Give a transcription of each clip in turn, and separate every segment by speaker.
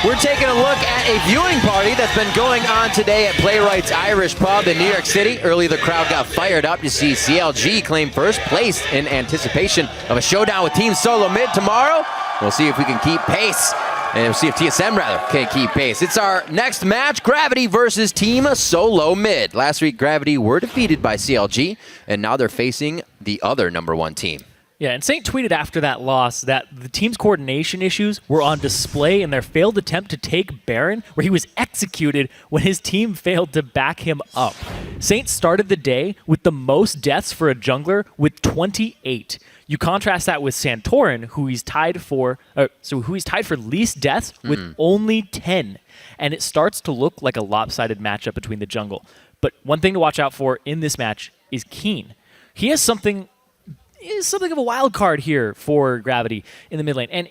Speaker 1: We're taking a look at a viewing party that's been going on today at Playwright's Irish Pub in New York City. Early, the crowd got fired up to see CLG claim first place in anticipation of a showdown with Team SoloMid tomorrow. We'll see if we can keep pace, and we'll see if TSM, rather, can keep pace. It's our next match, Gravity versus Team SoloMid. Last week, Gravity were defeated by CLG, and now they're facing the other #1 team.
Speaker 2: Yeah, and Saint tweeted after that loss that the team's coordination issues were on display in their failed attempt to take Baron, where he was executed when his team failed to back him up. Saint started the day with the most deaths for a jungler with 28. You contrast that with Santorin, who he's tied for least deaths with only 10. And it starts to look like a lopsided matchup between the jungle. But one thing to watch out for in this match is Keen. He has something of a wild card here for Gravity in the mid lane. And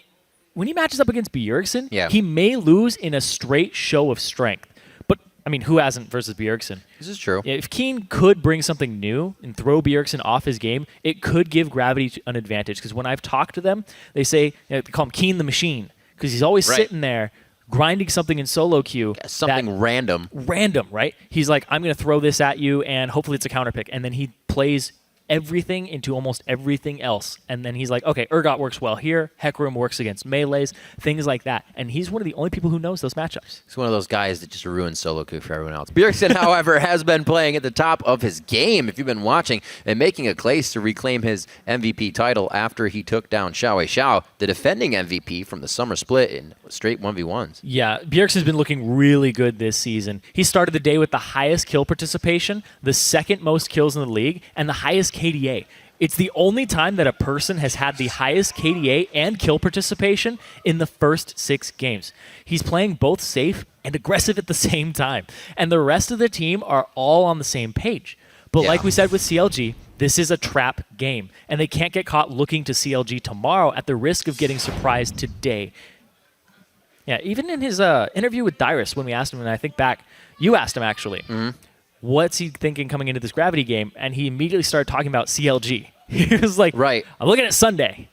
Speaker 2: when he matches up against Bjergsen, he may lose in a straight show of strength. But, I mean, who hasn't versus Bjergsen?
Speaker 1: This is true.
Speaker 2: If Keen could bring something new and throw Bjergsen off his game, it could give Gravity an advantage. Because when I've talked to them, they say, they call him Keen the Machine. Because he's always sitting there grinding something in solo queue.
Speaker 1: Something random.
Speaker 2: Random, right? He's like, I'm going to throw this at you, and hopefully it's a counter pick. And then he plays everything into almost everything else. And then he's like, okay, Urgot works well here. Hecarim works against melees, things like that. And he's one of the only people who knows those matchups.
Speaker 1: He's one of those guys that just ruins solo queue for everyone else. Bjergsen, however, has been playing at the top of his game, if you've been watching, and making a case to reclaim his MVP title after he took down Xiao, the defending MVP from the summer split in straight 1v1s.
Speaker 2: Yeah, Bjergsen's been looking really good this season. He started the day with the highest kill participation, the second most kills in the league, and the highest KDA. It's the only time that a person has had the highest KDA and kill participation in the first 6 games. He's playing both safe and aggressive at the same time. And the rest of the team are all on the same page. But like we said with CLG, this is a trap game. And they can't get caught looking to CLG tomorrow at the risk of getting surprised today. Yeah, even in his interview with Dyrus, when we asked him, and I think back, you asked him actually, what's he thinking coming into this Gravity game? And he immediately started talking about CLG. He was like, I'm looking at Sunday,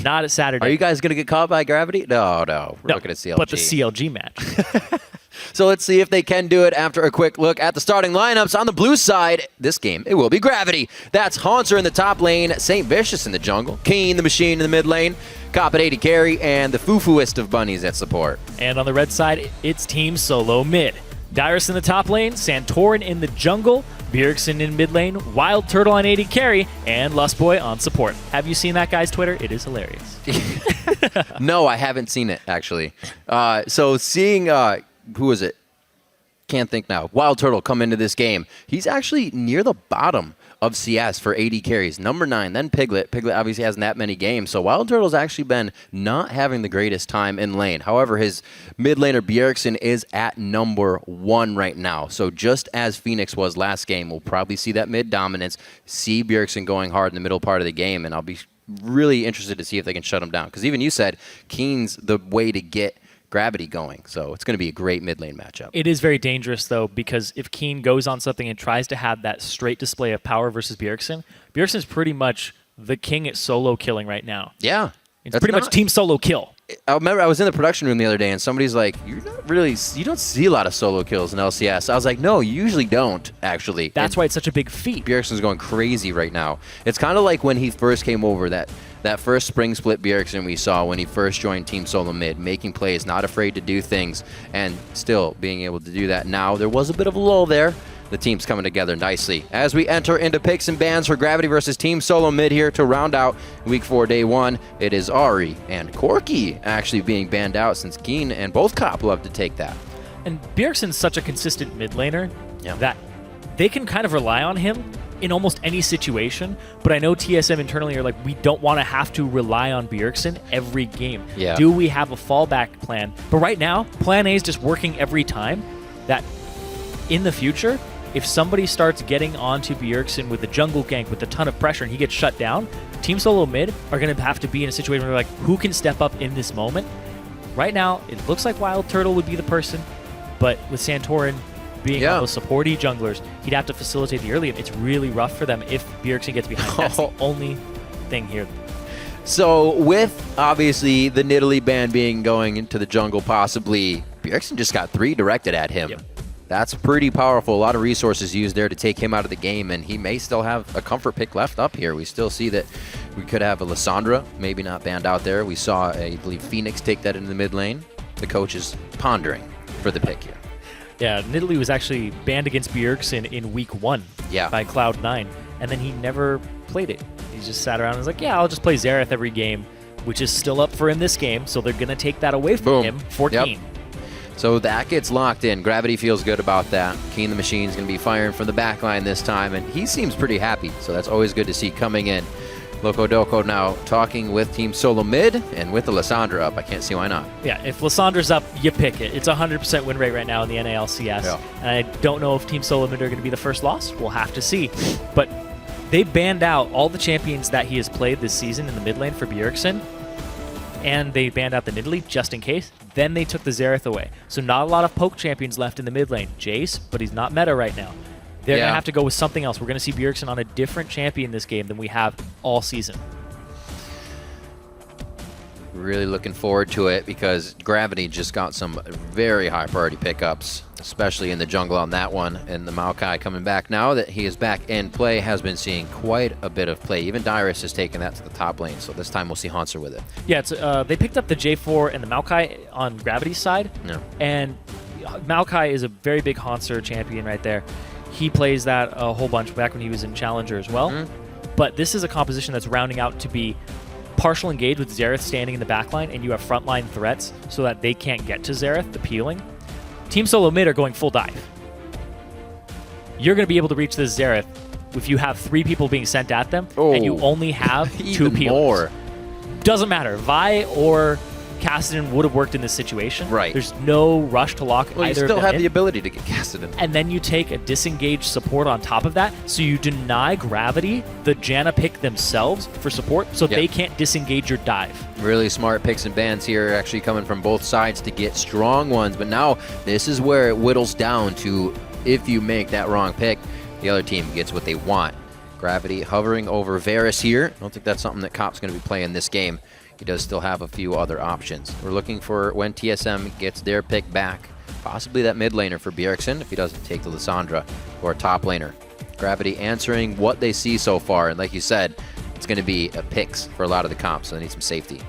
Speaker 2: not at Saturday.
Speaker 1: Are you guys going to get caught by Gravity? No. We're looking at CLG.
Speaker 2: But the CLG match.
Speaker 1: So let's see if they can do it after a quick look at the starting lineups. On the blue side, this game, it will be Gravity. That's Haunter in the top lane, St. Vicious in the jungle, Keen the Machine in the mid lane, Cop at 80 carry, and the foo-fooest of bunnies at support.
Speaker 2: And on the red side, it's Team SoloMid. Dyrus in the top lane, Santorin in the jungle, Bjergsen in mid lane, Wild Turtle on 80 carry, and Lustboy on support. Have you seen that guy's Twitter? It is hilarious.
Speaker 1: No, I haven't seen it, actually. So seeing, who was it? Can't think now. Wild Turtle come into this game. He's actually near the bottom of CS for 80 carries. Number 9, then Piglet. Piglet obviously hasn't that many games, so Wild Turtle's actually been not having the greatest time in lane. However, his mid laner Bjergsen is at number 1 right now. So just as Phoenix was last game, we'll probably see that mid dominance, see Bjergsen going hard in the middle part of the game, and I'll be really interested to see if they can shut him down. Because even you said Keen's the way to get Gravity going, so it's going to be a great mid lane matchup.
Speaker 2: It is very dangerous, though, because if Keen goes on something and tries to have that straight display of power versus Bjergsen, Bjergsen's pretty much the king at solo killing right now.
Speaker 1: Yeah.
Speaker 2: It's pretty much team solo kill.
Speaker 1: I remember I was in the production room the other day, and somebody's like, you don't see a lot of solo kills in LCS. I was like, no, you usually don't, actually.
Speaker 2: That's why it's such a big feat.
Speaker 1: Bjergsen's going crazy right now. It's kind of like when he first came over, that first spring split Bjergsen we saw when he first joined Team SoloMid, making plays, not afraid to do things, and still being able to do that now. There was a bit of a lull there. The team's coming together nicely. As we enter into picks and bans for Gravity versus Team SoloMid here to round out Week 4, Day 1, it is Ari and Corki actually being banned out since Keen and both Cop will have to take that.
Speaker 2: And Bjergsen's such a consistent mid laner that they can kind of rely on him in almost any situation, but I know TSM internally are like, we don't want to have to rely on Bjergsen every game.
Speaker 1: Yeah.
Speaker 2: Do we have a fallback plan? But right now, plan A is just working every time. That in the future, if somebody starts getting onto Bjergsen with a jungle gank with a ton of pressure and he gets shut down, Team SoloMid are going to have to be in a situation where they're like, who can step up in this moment? Right now, it looks like Wild Turtle would be the person, but with Santorin being on those supporty junglers, he'd have to facilitate the early game. It's really rough for them if Bjergsen gets behind. That's the only thing here.
Speaker 1: So with obviously the Nidalee ban being going into the jungle possibly, Bjergsen just got 3 directed at him.
Speaker 2: Yep.
Speaker 1: That's pretty powerful. A lot of resources used there to take him out of the game, and he may still have a comfort pick left up here. We still see that we could have a Lissandra, maybe not banned out there. We saw, I believe, Phoenix take that into the mid lane. The coach is pondering for the pick here.
Speaker 2: Yeah, Nidalee was actually banned against Bjergsen in week 1 by Cloud9, and then he never played it. He just sat around and was like, yeah, I'll just play Xerath every game, which is still up for him this game, so they're going to take that away from him for Keen.
Speaker 1: So that gets locked in. Gravity feels good about that. Keen the Machine's going to be firing from the back line this time, and he seems pretty happy, so that's always good to see coming in. Loco Doco now talking with Team SoloMid and with the Lissandra up. I can't see why not.
Speaker 2: Yeah, if Lissandra's up, you pick it. It's a 100% win rate right now in the NA LCS.
Speaker 1: Yeah.
Speaker 2: And I don't know if Team SoloMid are going to be the first loss. We'll have to see. But they banned out all the champions that he has played this season in the mid lane for Bjergsen, and they banned out the Nidalee just in case. Then they took the Xerath away. So not a lot of poke champions left in the mid lane. Jace, but he's not meta right now. They're going to have to go with something else. We're going to see Bjergsen on a different champion this game than we have all season.
Speaker 1: Really looking forward to it because Gravity just got some very high priority pickups, especially in the jungle on that one. And the Maokai coming back now that he is back in play has been seeing quite a bit of play. Even Dyrus has taken that to the top lane, so this time we'll see Hanser with it.
Speaker 2: Yeah, it's, they picked up the J4 and the Maokai on Gravity's side.
Speaker 1: No.
Speaker 2: And Maokai is a very big Hanser champion right there. He plays that a whole bunch back when he was in Challenger as well. But this is a composition that's rounding out to be partial engaged with Xerath standing in the backline, and you have frontline threats so that they can't get to Xerath, the peeling. Team SoloMid are going full dive. You're going to be able to reach this Xerath if you have 3 people being sent at them, and you only have 2 peelers. More. Doesn't matter. Vi or Kassadin would have worked in this situation.
Speaker 1: Right.
Speaker 2: There's no rush to lock either of them.
Speaker 1: You still have the ability to get Kassadin.
Speaker 2: And then you take a disengaged support on top of that, so you deny Gravity the Janna pick themselves for support, so they can't disengage your dive.
Speaker 1: Really smart picks and bans here, actually coming from both sides to get strong ones. But now this is where it whittles down to if you make that wrong pick, the other team gets what they want. Gravity hovering over Varus here. I don't think that's something that Cop's going to be playing this game. He does still have a few other options. We're looking for when TSM gets their pick back, possibly that mid laner for Bjergsen if he doesn't take the Lissandra, or a top laner. Gravity answering what they see so far, and like you said, it's going to be a picks for a lot of the comps, so they need some safety.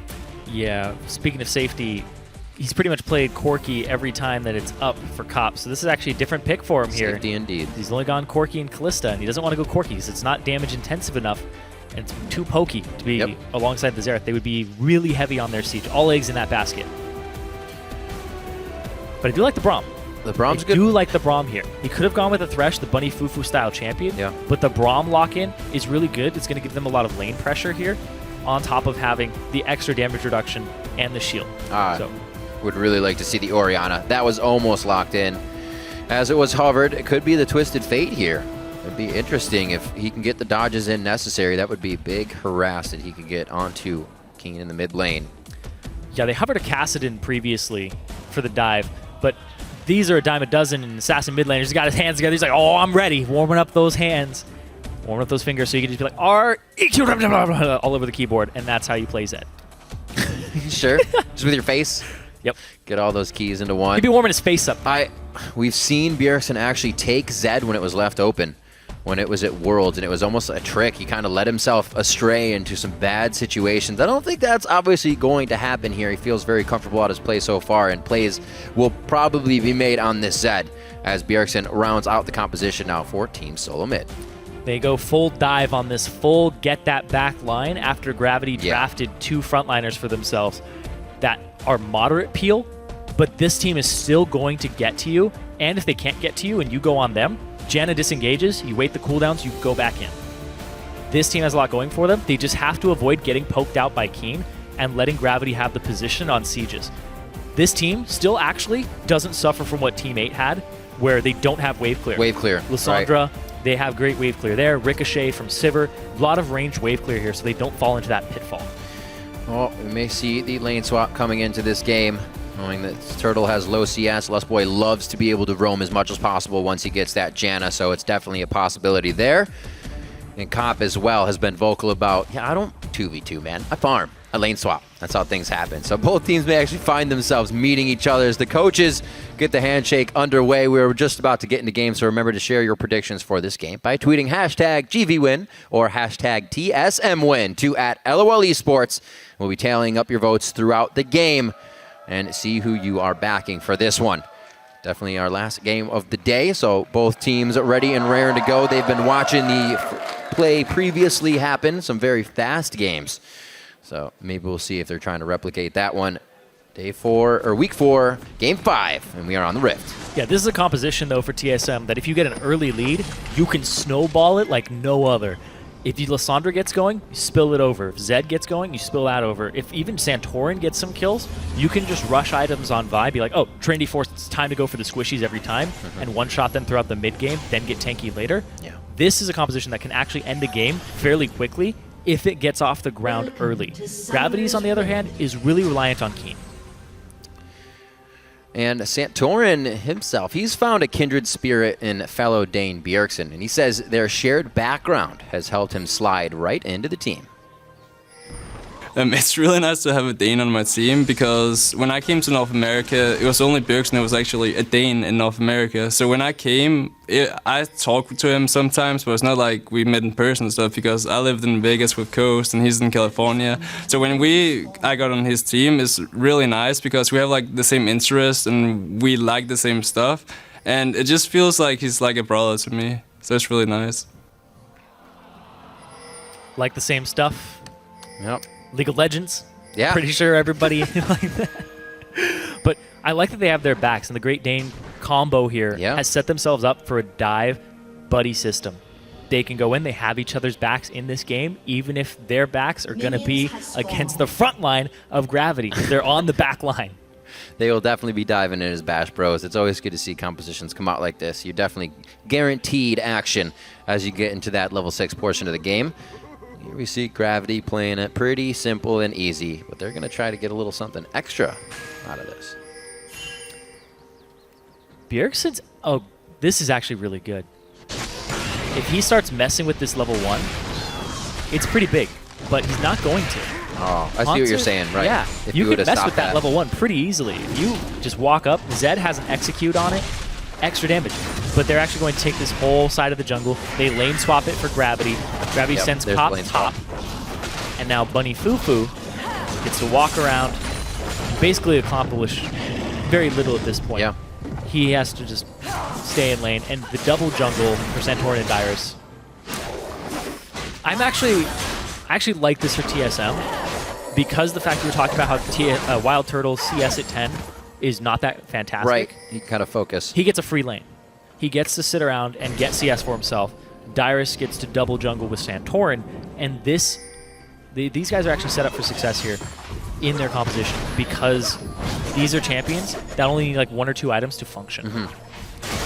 Speaker 2: Yeah, speaking of safety, he's pretty much played Corki every time that it's up for Cop, so this is actually a different pick for him here.
Speaker 1: Safety indeed.
Speaker 2: He's only gone Corki and Callista, and he doesn't want to go Corki because it's not damage intensive enough. And it's too pokey to be alongside the Xerath. They would be really heavy on their siege. All eggs in that basket. But I do like the Braum.
Speaker 1: The Braum's good.
Speaker 2: I do like the Braum here. He could have gone with the Thresh, the Bunny Fufu style champion.
Speaker 1: Yeah.
Speaker 2: But the Braum lock-in is really good. It's going to give them a lot of lane pressure here, on top of having the extra damage reduction and the shield.
Speaker 1: Would really like to see the Orianna. That was almost locked in. As it was hovered, it could be the Twisted Fate here. It'd be interesting if he can get the dodges in necessary. That would be big harass that he could get onto Keen in the mid lane.
Speaker 2: Yeah, they hovered a Kassadin previously for the dive, but these are a dime a dozen, and Assassin mid laner just got his hands together. He's like, oh, I'm ready. Warming up those hands. Warming up those fingers so you can just be like, all over the keyboard, and that's how you play Zed.
Speaker 1: Sure. Just with your face?
Speaker 2: Yep.
Speaker 1: Get all those keys into one.
Speaker 2: He'd be warming his face up.
Speaker 1: We've seen Bjergsen actually take Zed when it was left open, when it was at Worlds, and it was almost a trick. He kind of led himself astray into some bad situations. I don't think that's obviously going to happen here. He feels very comfortable at his play so far, and plays will probably be made on this Zed as Bjergsen rounds out the composition now for Team SoloMid.
Speaker 2: They go full dive on this full get that back line after Gravity drafted 2 frontliners for themselves that are moderate peel, but this team is still going to get to you, and if they can't get to you and you go on them, Janna disengages, you wait the cooldowns, you go back in. This team has a lot going for them. They just have to avoid getting poked out by Keen and letting Gravity have the position on sieges. This team still actually doesn't suffer from what Team 8 had, where they don't have wave clear.
Speaker 1: Wave clear.
Speaker 2: Lissandra, they have great wave clear there. Ricochet from Sivir, a lot of ranged wave clear here so they don't fall into that pitfall.
Speaker 1: Well, we may see the lane swap coming into this game. Knowing that Turtle has low CS, Lustboy loves to be able to roam as much as possible once he gets that Janna, so it's definitely a possibility there. And Cop as well has been vocal about, I don't 2v2, man. I farm. I lane swap. That's how things happen. So both teams may actually find themselves meeting each other as the coaches get the handshake underway. We're just about to get into game, so remember to share your predictions for this game by tweeting hashtag GVWin or hashtag TSMWin to @LOL Esports. We'll be tallying up your votes throughout the game and see who you are backing for this one. Definitely our last game of the day, so both teams are ready and raring to go. They've been watching the play previously happen, some very fast games. So maybe we'll see if they're trying to replicate that one. Week 4, game 5, and we are on the Rift.
Speaker 2: Yeah, this is a composition, though, for TSM that if you get an early lead, you can snowball it like no other. If Lissandra gets going, you spill it over. If Zed gets going, you spill that over. If even Santorin gets some kills, you can just rush items on Vi, be like, oh, Trinity Force, it's time to go for the squishies every time, and one-shot them throughout the mid-game, then get tanky later.
Speaker 1: Yeah.
Speaker 2: This is a composition that can actually end a game fairly quickly if it gets off the ground early. Gravity's, on the other hand, is really reliant on Keen.
Speaker 1: And Santorin himself, he's found a kindred spirit in fellow Dane Bjergsen, and he says their shared background has helped him slide right into the team.
Speaker 3: It's really nice to have a Dane on my team because when I came to North America, it was only Bjergsen that was actually a Dane in North America. So when I came, I talked to him sometimes, but it's not like we met in person and stuff because I lived in Vegas with Coast and he's in California. So when I got on his team, it's really nice because we have like the same interests and we like the same stuff. And it just feels like he's like a brother to me. So it's really nice.
Speaker 2: Like the same stuff.
Speaker 1: Yep.
Speaker 2: League of Legends.
Speaker 1: Yeah.
Speaker 2: Pretty sure everybody like that. But I like that they have their backs, and the Great Dane combo here has set themselves up for a dive buddy system. They can go in, they have each other's backs in this game, even if their backs are going to be against the front line of Gravity. They're on the back line.
Speaker 1: They will definitely be diving in as Bash Bros. It's always good to see compositions come out like this. You're definitely guaranteed action as you get into that level 6 portion of the game. Here we see Gravity playing it pretty simple and easy, but they're going to try to get a little something extra out of this.
Speaker 2: Bjergsen's... Oh, this is actually really good. If he starts messing with this level 1, it's pretty big, but he's not going to.
Speaker 1: Oh, I see what you're saying, right?
Speaker 2: Yeah,
Speaker 1: if
Speaker 2: you can mess
Speaker 1: stopped
Speaker 2: with that level 1 pretty easily. If you just walk up, Zed has an execute on it, extra damage. But they're actually going to take this whole side of the jungle. They lane swap it for Gravity. Gravity sends Pop top. And now Bunny Fufu gets to walk around, basically accomplish very little at this point.
Speaker 1: Yeah.
Speaker 2: He has to just stay in lane. And the double jungle for Santorin and Dyrus. I actually like this for TSM because the fact we were talking about how Wild Turtle CS at 10 is not that fantastic.
Speaker 1: Right. He kind of focus.
Speaker 2: He gets a free lane. He gets to sit around and get CS for himself. Dyrus gets to double jungle with Santorin, and these guys are actually set up for success here in their composition because these are champions that only need like 1 or 2 items to function.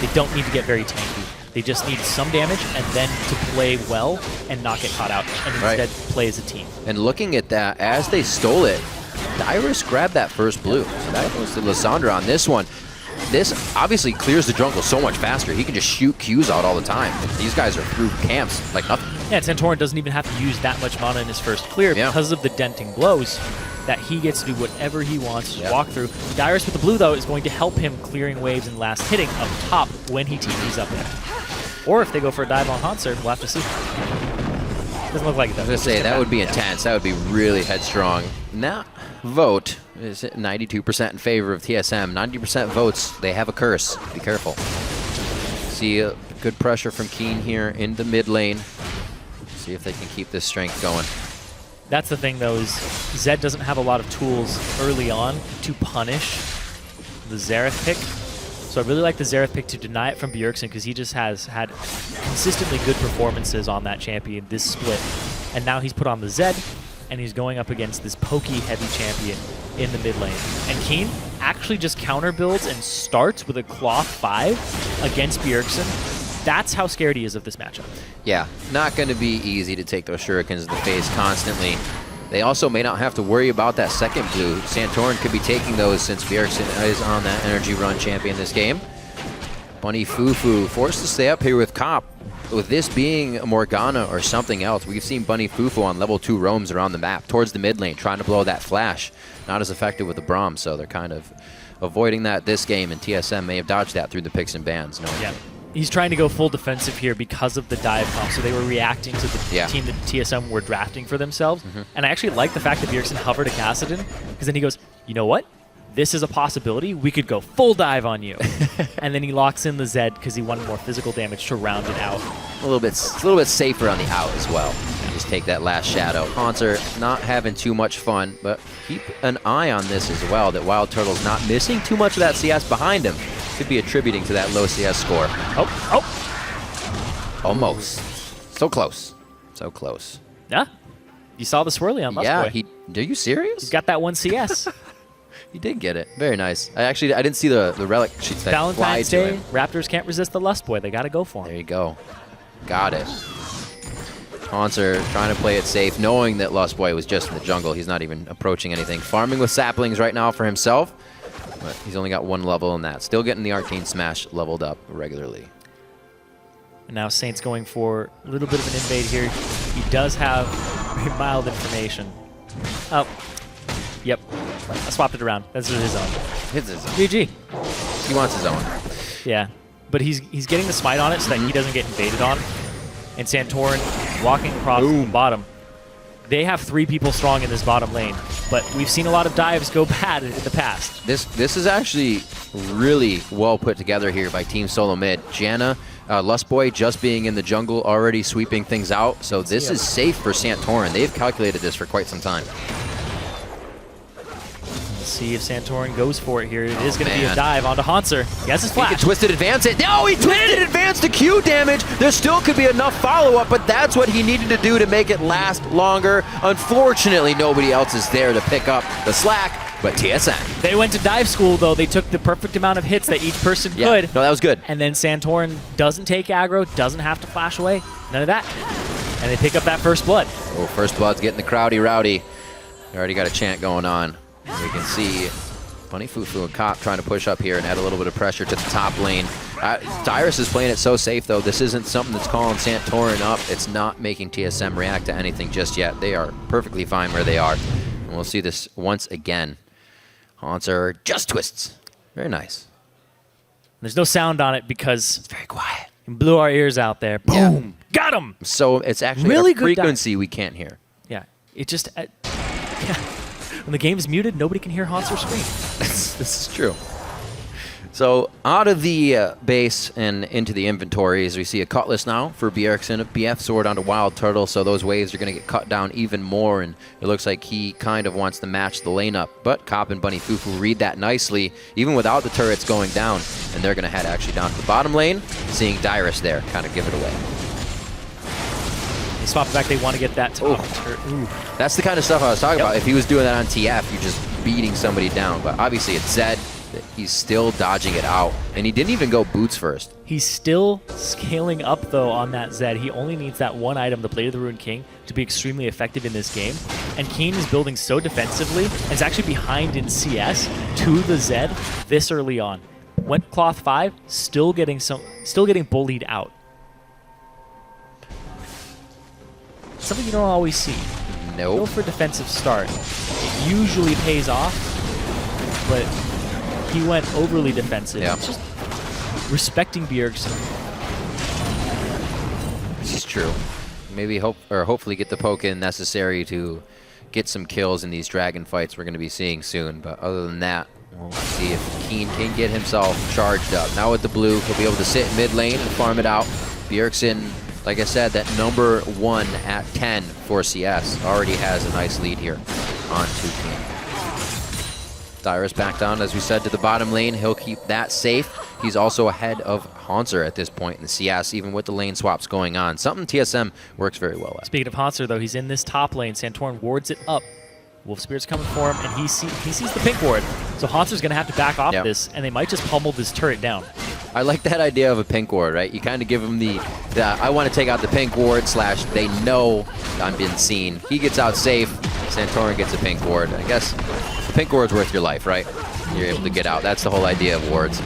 Speaker 2: They don't need to get very tanky. They just need some damage and then to play well and not get caught out and instead play as a team.
Speaker 1: And looking at that, as they stole it, Dyrus grabbed that first blue. So that goes to Lissandra on this one. This obviously clears the jungle so much faster. He can just shoot Qs out all the time. These guys are through camps like nothing.
Speaker 2: Yeah, Santorin doesn't even have to use that much mana in his first clear because of the denting blows that he gets to do whatever he wants to walk through. Dyrus with the blue, though, is going to help him clearing waves and last hitting up top when he TPs up there. Or if they go for a dive on Hanser, we'll have to see. Doesn't look like it, though.
Speaker 1: I was going to say, that would be intense. That would be really headstrong. Now, vote is 92% in favor of TSM. 90% votes, they have a curse. Be careful. See good pressure from Keen here in the mid lane. See if they can keep this strength going.
Speaker 2: That's the thing, though, is Zed doesn't have a lot of tools early on to punish the Xerath pick. So I really like the Xerath pick to deny it from Bjergsen because he just has had consistently good performances on that champion this split. And now he's put on the Zed, and he's going up against this pokey heavy champion in the mid lane. And Keen actually just counter builds and starts with a Cloth 5 against Bjergsen. That's how scared he is of this matchup. Yeah, not going to be easy to take those shurikens in the face constantly. They also may not have to worry about that second blue. Santorin could be taking those since Bjergsen is on that energy run champion this game. Bunny Fufu forced to stay up here with Cop.
Speaker 1: with this being Morgana or something else, we've seen Bunny Fufu on level 2 roams around the map towards the mid lane, trying to blow that flash. Not as effective with the Braum, so they're kind of avoiding that this game, and TSM may have dodged that through the picks and bans. No.
Speaker 2: Yeah. He's trying to go full defensive here because of the dive comp, so they were reacting to the team that TSM were drafting for themselves. And I actually like the fact that Bjergsen hovered a Kassadin, because then he goes, you know what? This is a possibility. We could go full dive on you. And then he locks in the Zed because he wanted more physical damage to round it out.
Speaker 1: A little bit safer on the out as well. Just take that last shadow. Haunter not having too much fun, but keep an eye on this as well, that Wild Turtle's not missing too much of that CS behind him. Could be attributing to that low CS score. Almost. So close. So close.
Speaker 2: Yeah. You saw the swirly on Lustboy.
Speaker 1: Yeah, are you serious?
Speaker 2: He's got that one CS.
Speaker 1: He did get it. Very nice. I didn't see the relic sheets that
Speaker 2: Valentine's
Speaker 1: fly to
Speaker 2: Day,
Speaker 1: him.
Speaker 2: Raptors can't resist the Lustboy. They got to go for him.
Speaker 1: There you go. Got it. Haunter trying to play it safe, knowing that Lustboy was just in the jungle. He's not even approaching anything. Farming with saplings right now for himself, but he's only got 1 level in that. Still getting the Arcane Smash leveled up regularly.
Speaker 2: And now Saint's going for a little bit of an invade here. He does have very mild information. Oh, yep. I swapped it around. That's his own.
Speaker 1: It's his own.
Speaker 2: GG.
Speaker 1: He wants his own.
Speaker 2: Yeah, but he's getting the smite on it so that he doesn't get invaded on. And Santorin walking across the bottom. They have 3 people strong in this bottom lane, but we've seen a lot of dives go bad in the past.
Speaker 1: This is actually really well put together here by Team SoloMid. Janna, Lustboy just being in the jungle, already sweeping things out, so this is safe for Santorin. They've calculated this for quite some time.
Speaker 2: Let's see if Santorin goes for it here. It is going to be a dive onto Haunter. He has his flash.
Speaker 1: He can twisted advance it. No, he twisted advance to Q damage. There still could be enough follow-up, but that's what he needed to do to make it last longer. Unfortunately, nobody else is there to pick up the slack, but TSM.
Speaker 2: They went to dive school, though. They took the perfect amount of hits that each person could.
Speaker 1: No, that was good.
Speaker 2: And then Santorin doesn't take aggro, doesn't have to flash away. None of that. And they pick up that first blood.
Speaker 1: Oh, first blood's getting the crowdy rowdy. They already got a chant going on. We can see Bunny Fufu and Cop trying to push up here and add a little bit of pressure to the top lane. Dyrus is playing it so safe, though. This isn't something that's calling Santorin up. It's not making TSM react to anything just yet. They are perfectly fine where they are. And we'll see this once again. Haunter just twists. Very nice.
Speaker 2: There's no sound on it because
Speaker 1: It's very quiet.
Speaker 2: it blew our ears out there. Boom!
Speaker 1: Yeah.
Speaker 2: Got him!
Speaker 1: So it's actually
Speaker 2: Really
Speaker 1: a
Speaker 2: good
Speaker 1: frequency we can't hear.
Speaker 2: Yeah, it just... when the game's muted, nobody can hear Haunter scream.
Speaker 1: This is true. So out of the base and into the inventories, we see a Cutlass now for Bjergsen, a BF sword onto Wild Turtle, so those waves are going to get cut down even more, and it looks like he kind of wants to match the lane up. But Cop and Bunny Fufu read that nicely, even without the turrets going down, and they're going to head actually down to the bottom lane, seeing Dyrus there kind of give it away.
Speaker 2: They swap back, they want to get that top turret.
Speaker 1: That's the kind of stuff I was talking about. If he was doing that on TF, you're just beating somebody down. But obviously it's Zed. He's still dodging it out. And he didn't even go boots first.
Speaker 2: He's still scaling up, though, on that Zed. He only needs that one item, the Blade of the Ruined King, to be extremely effective in this game. And Keen is building so defensively, and is actually behind in CS to the Zed this early on. Went Cloth 5, still getting bullied out. Something you don't always see. Go
Speaker 1: Nope.
Speaker 2: for defensive start. It usually pays off, but he went overly defensive.
Speaker 1: Yeah.
Speaker 2: It's just respecting Bjergsen.
Speaker 1: This is true. Maybe hopefully get the poke in necessary to get some kills in these dragon fights we're going to be seeing soon. But other than that, we'll see if Keen can get himself charged up. Now with the blue, he'll be able to sit in mid lane and farm it out. Bjergsen, like I said, that number 1 at 10 for CS already has a nice lead here on 2Keen. Dyrus back down, as we said, to the bottom lane. He'll keep that safe. He's also ahead of Haunter at this point in the CS, even with the lane swaps going on. Something TSM works very well at.
Speaker 2: Speaking of Haunter, though, he's in this top lane. Santorin wards it up. Wolf Spirit's coming for him, and he sees the pink ward. So Haunter's going to have to back off this, and they might just pummel this turret down.
Speaker 1: I like that idea of a pink ward, right? You kind of give him the I want to take out the pink ward / they know I'm being seen. He gets out safe. Santorin gets a pink ward. I guess the pink ward's worth your life, right? You're able to get out. That's the whole idea of wards.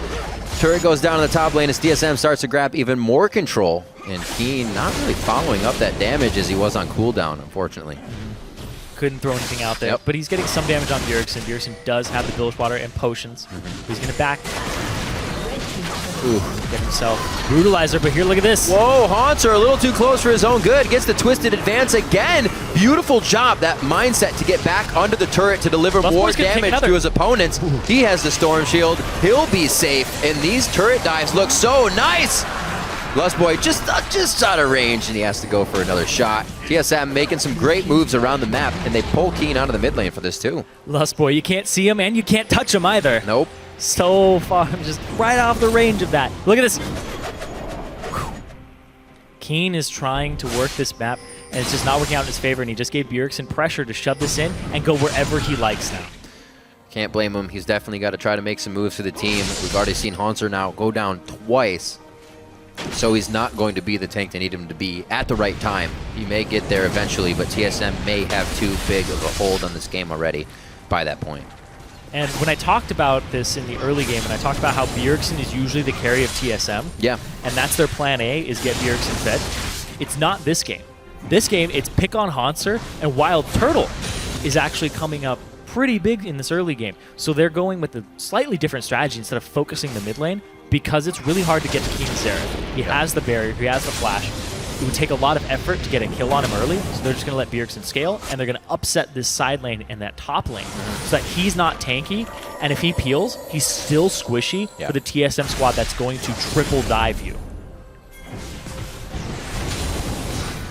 Speaker 1: Turret goes down in the top lane as TSM starts to grab even more control And Keen not really following up that damage as he was on cooldown, unfortunately.
Speaker 2: Couldn't throw anything out there, but he's getting some damage on Bjergsen. Bjergsen does have the Bilge Water and potions. He's going to back. Ooh, get himself Brutalizer, but here, look at this.
Speaker 1: Whoa, Haunter a little too close for his own good. Gets the Twisted Advance again. Beautiful job, that mindset to get back under the turret to deliver more damage to his opponents. He has the Storm Shield. He'll be safe, and these turret dives look so nice. Lustboy just out of range, and he has to go for another shot. TSM making some great moves around the map, and they pull Keen out of the mid lane for this too.
Speaker 2: Lustboy, you can't see him, and you can't touch him either.
Speaker 1: Nope.
Speaker 2: So far, just right off the range of that. Look at this. Keen is trying to work this map, and it's just not working out in his favor, and he just gave Bjergsen pressure to shove this in and go wherever he likes now.
Speaker 1: Can't blame him. He's definitely got to try to make some moves for the team. We've already seen Haunter now go down twice, so he's not going to be the tank they need him to be at the right time. He may get there eventually, but TSM may have too big of a hold on this game already by that point.
Speaker 2: And when I talked about this in the early game, and I talked about how Bjergsen is usually the carry of TSM, and that's their plan A, is get Bjergsen fed, it's not this game. This game, it's pick on Haunter, and Wild Turtle is actually coming up pretty big in this early game. So they're going with a slightly different strategy instead of focusing the mid lane, because it's really hard to get to King Xerath. He has the barrier, he has the flash. It would take a lot of effort to get a kill on him early, so they're just going to let Bjergsen scale, and they're going to upset this side lane and that top lane so that he's not tanky, and if he peels, he's still squishy for the TSM squad that's going to triple dive you.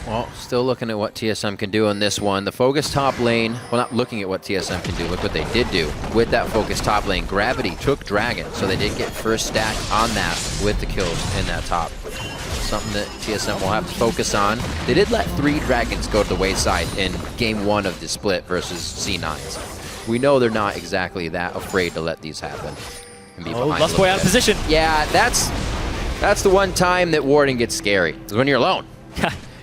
Speaker 1: Well, still looking at what TSM can do on this one. The focus top lane, well, not looking at what TSM can do, look what they did do with that focus top lane. Gravity took Dragon, so they did get first stack on that with the kills in that top. Something that TSM will have to focus on. They did let 3 Dragons go to the wayside in game 1 of the split versus C9s. We know they're not exactly that afraid to let these happen. And be behind
Speaker 2: Lustboy out of position.
Speaker 1: Yeah, that's the one time that warding gets scary, is when you're alone.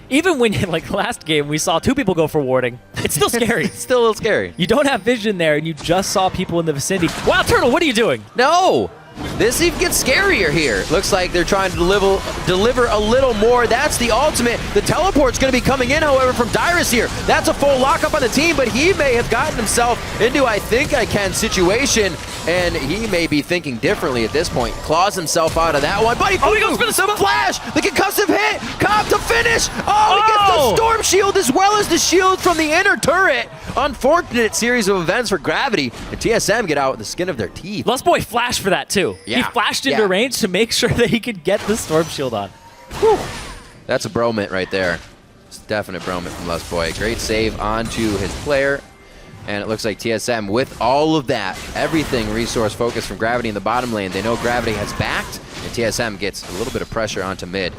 Speaker 2: Even when, like last game, we saw 2 people go for warding. It's still scary.
Speaker 1: It's still a little scary.
Speaker 2: You don't have vision there, and you just saw people in the vicinity. Wild Turtle, what are you doing?
Speaker 1: No! This even gets scarier here. Looks like they're trying to deliver a little more. That's the ultimate. The teleport's going to be coming in, however, from Dyrus here. That's a full lockup on the team, but he may have gotten himself into I think I can situation, and he may be thinking differently at this point. Claws himself out of that one, but he goes for the flash! The concussive hit! Cobb to finish! Oh, he gets the Storm Shield as well as the shield from the inner turret. Unfortunate series of events for Gravity, and TSM get out with the skin of their teeth.
Speaker 2: Lustboy flashed for that too.
Speaker 1: Yeah.
Speaker 2: He flashed into range to make sure that he could get the Storm Shield on. Whew.
Speaker 1: That's a bromant right there. It's a definite bromant from Lustboy. Great save onto his player. And it looks like TSM, with all of that, everything resource focused from Gravity in the bottom lane, they know Gravity has backed, and TSM gets a little bit of pressure onto mid.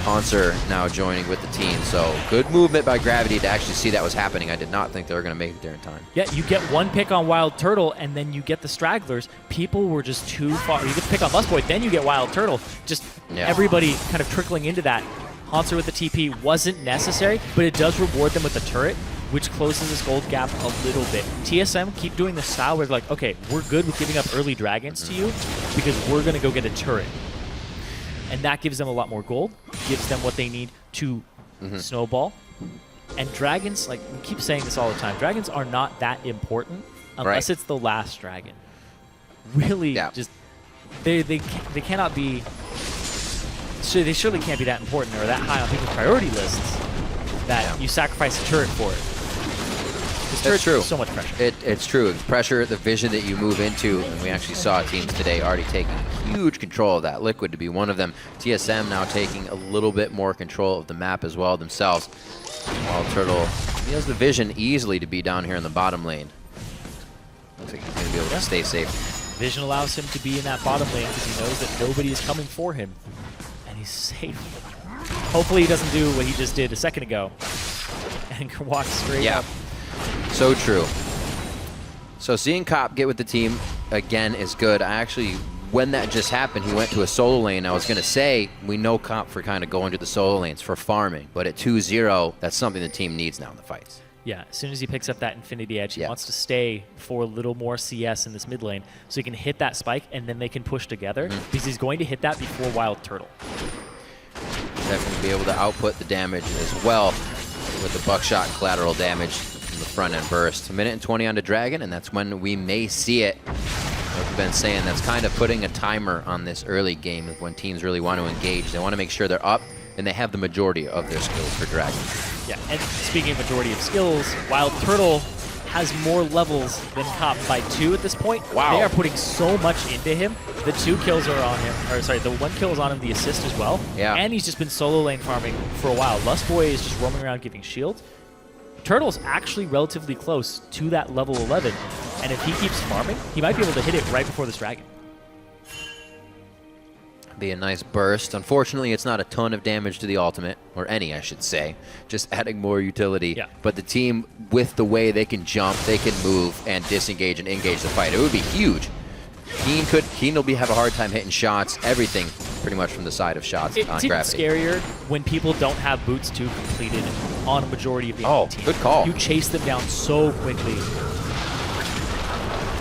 Speaker 1: Haunter now joining with the team, so good movement by Gravity to actually see that was happening. I did not think they were going to make it there in time.
Speaker 2: Yeah, you get one pick on Wild Turtle, and then you get the stragglers. People were just too far. You get the pick on Lustboy, then you get Wild Turtle. Just everybody kind of trickling into that. Haunter with the TP wasn't necessary, but it does reward them with the turret, which closes this gold gap a little bit. TSM keep doing the style where they're like, okay, we're good with giving up early dragons to you because we're going to go get a turret. And that gives them a lot more gold, gives them what they need to snowball. And dragons, like we keep saying this all the time, dragons are not that important unless it's the last dragon. Really, just they cannot be. So they surely can't be that important or that high on people's priority lists that you sacrifice a turret for it.
Speaker 1: That's true.
Speaker 2: So much pressure.
Speaker 1: It's true. It's pressure, the vision that you move into, and we actually saw teams today already taking huge control of that. Liquid to be one of them. TSM now taking a little bit more control of the map as well themselves. Wild Turtle, he has the vision easily to be down here in the bottom lane. Looks like he's going to be able to stay safe.
Speaker 2: Vision allows him to be in that bottom lane because he knows that nobody is coming for him, and he's safe. Hopefully he doesn't do what he just did a second ago and can walk straight up.
Speaker 1: So true. So seeing Cop get with the team again is good. I actually, when that just happened, he went to a solo lane. I was going to say, we know Cop for kind of going to the solo lanes for farming, but at 2-0, that's something the team needs now in the fights.
Speaker 2: Yeah, as soon as he picks up that Infinity Edge, he wants to stay for a little more CS in this mid lane so he can hit that spike and then they can push together because he's going to hit that before Wild Turtle.
Speaker 1: definitely be able to output the damage as well with the buckshot and collateral damage from the front end burst. 1 minute and 20 on the Dragon, and that's when we may see it. Like we've been saying, that's kind of putting a timer on this early game of when teams really want to engage. They want to make sure they're up and they have the majority of their skills for Dragon.
Speaker 2: Yeah, and speaking of majority of skills, Wild Turtle has more levels than Cop by 2 at this point.
Speaker 1: Wow.
Speaker 2: They are putting so much into him. The 2 kills are on him, or sorry, the 1 kill is on him, the assist as well.
Speaker 1: Yeah.
Speaker 2: And he's just been solo lane farming for a while. Lustboy is just roaming around giving shields. Turtle's actually relatively close to that level 11, and if he keeps farming, he might be able to hit it right before this Dragon.
Speaker 1: Be a nice burst. Unfortunately, it's not a ton of damage to the ultimate, or any, I should say. Just adding more utility.
Speaker 2: Yeah.
Speaker 1: But the team, with the way they can jump, they can move and disengage and engage the fight, it would be huge. Keen will have a hard time hitting shots, everything pretty much from the side of shots on
Speaker 2: It's even
Speaker 1: Gravity.
Speaker 2: scarier when people don't have Boots 2 completed on a majority of the enemy team.
Speaker 1: Good call.
Speaker 2: You chase them down so quickly.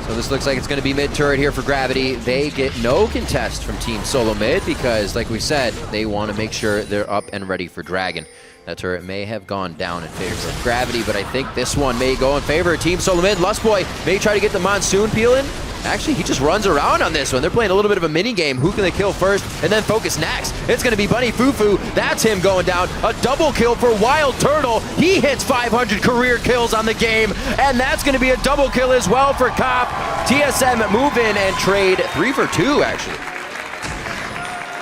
Speaker 1: So this looks like it's going to be mid-turret here for Gravity. They get no contest from Team SoloMid because, like we said, they want to make sure they're up and ready for Dragon. That turret may have gone down in favor of Gravity, but I think this one may go in favor of Team SoloMid. Lustboy may try to get the Monsoon peel in. Actually, he just runs around on this one. They're playing a little bit of a mini game. Who can they kill first and then focus next? It's going to be Bunny Fufu. That's him going down. A double kill for Wild Turtle. He hits 500 career kills on the game, and that's going to be a double kill as well for Cop. TSM move in and trade 3 for 2, actually.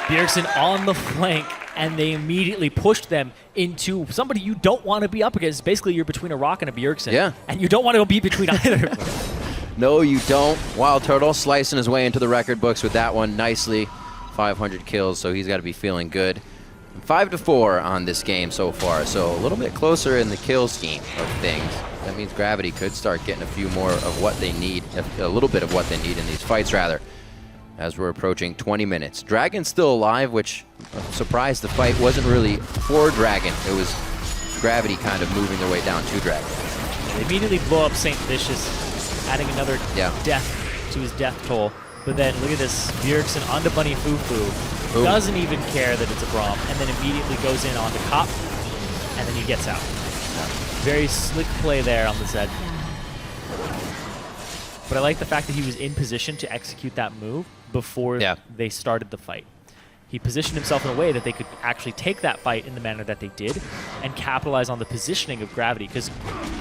Speaker 2: Bjergsen on the flank, and they immediately pushed them into somebody you don't want to be up against. Basically, you're between a Rock and a Bjergsen.
Speaker 1: Yeah.
Speaker 2: And you don't want to be between either.
Speaker 1: No, you don't. Wild Turtle slicing his way into the record books with that one nicely. 500 kills, so he's got to be feeling good. 5-4 on this game so far, so a little bit closer in the kill scheme of things. That means Gravity could start getting a few more of what they need, a little bit of what they need in these fights, rather, as we're approaching 20 minutes. Dragon's still alive, which, I'm surprised the fight wasn't really for Dragon. It was Gravity kind of moving their way down to Dragon.
Speaker 2: They immediately blow up St. Vicious, adding another death to his death toll. But then look at this, Bjergsen onto Bunny Fufu.
Speaker 1: Ooh.
Speaker 2: Doesn't even care that it's a Braum, and then immediately goes in onto Cop, and then he gets out. Very slick play there on the Zed. But I like the fact that he was in position to execute that move before they started the fight. He positioned himself in a way that they could actually take that fight in the manner that they did and capitalize on the positioning of Gravity. Because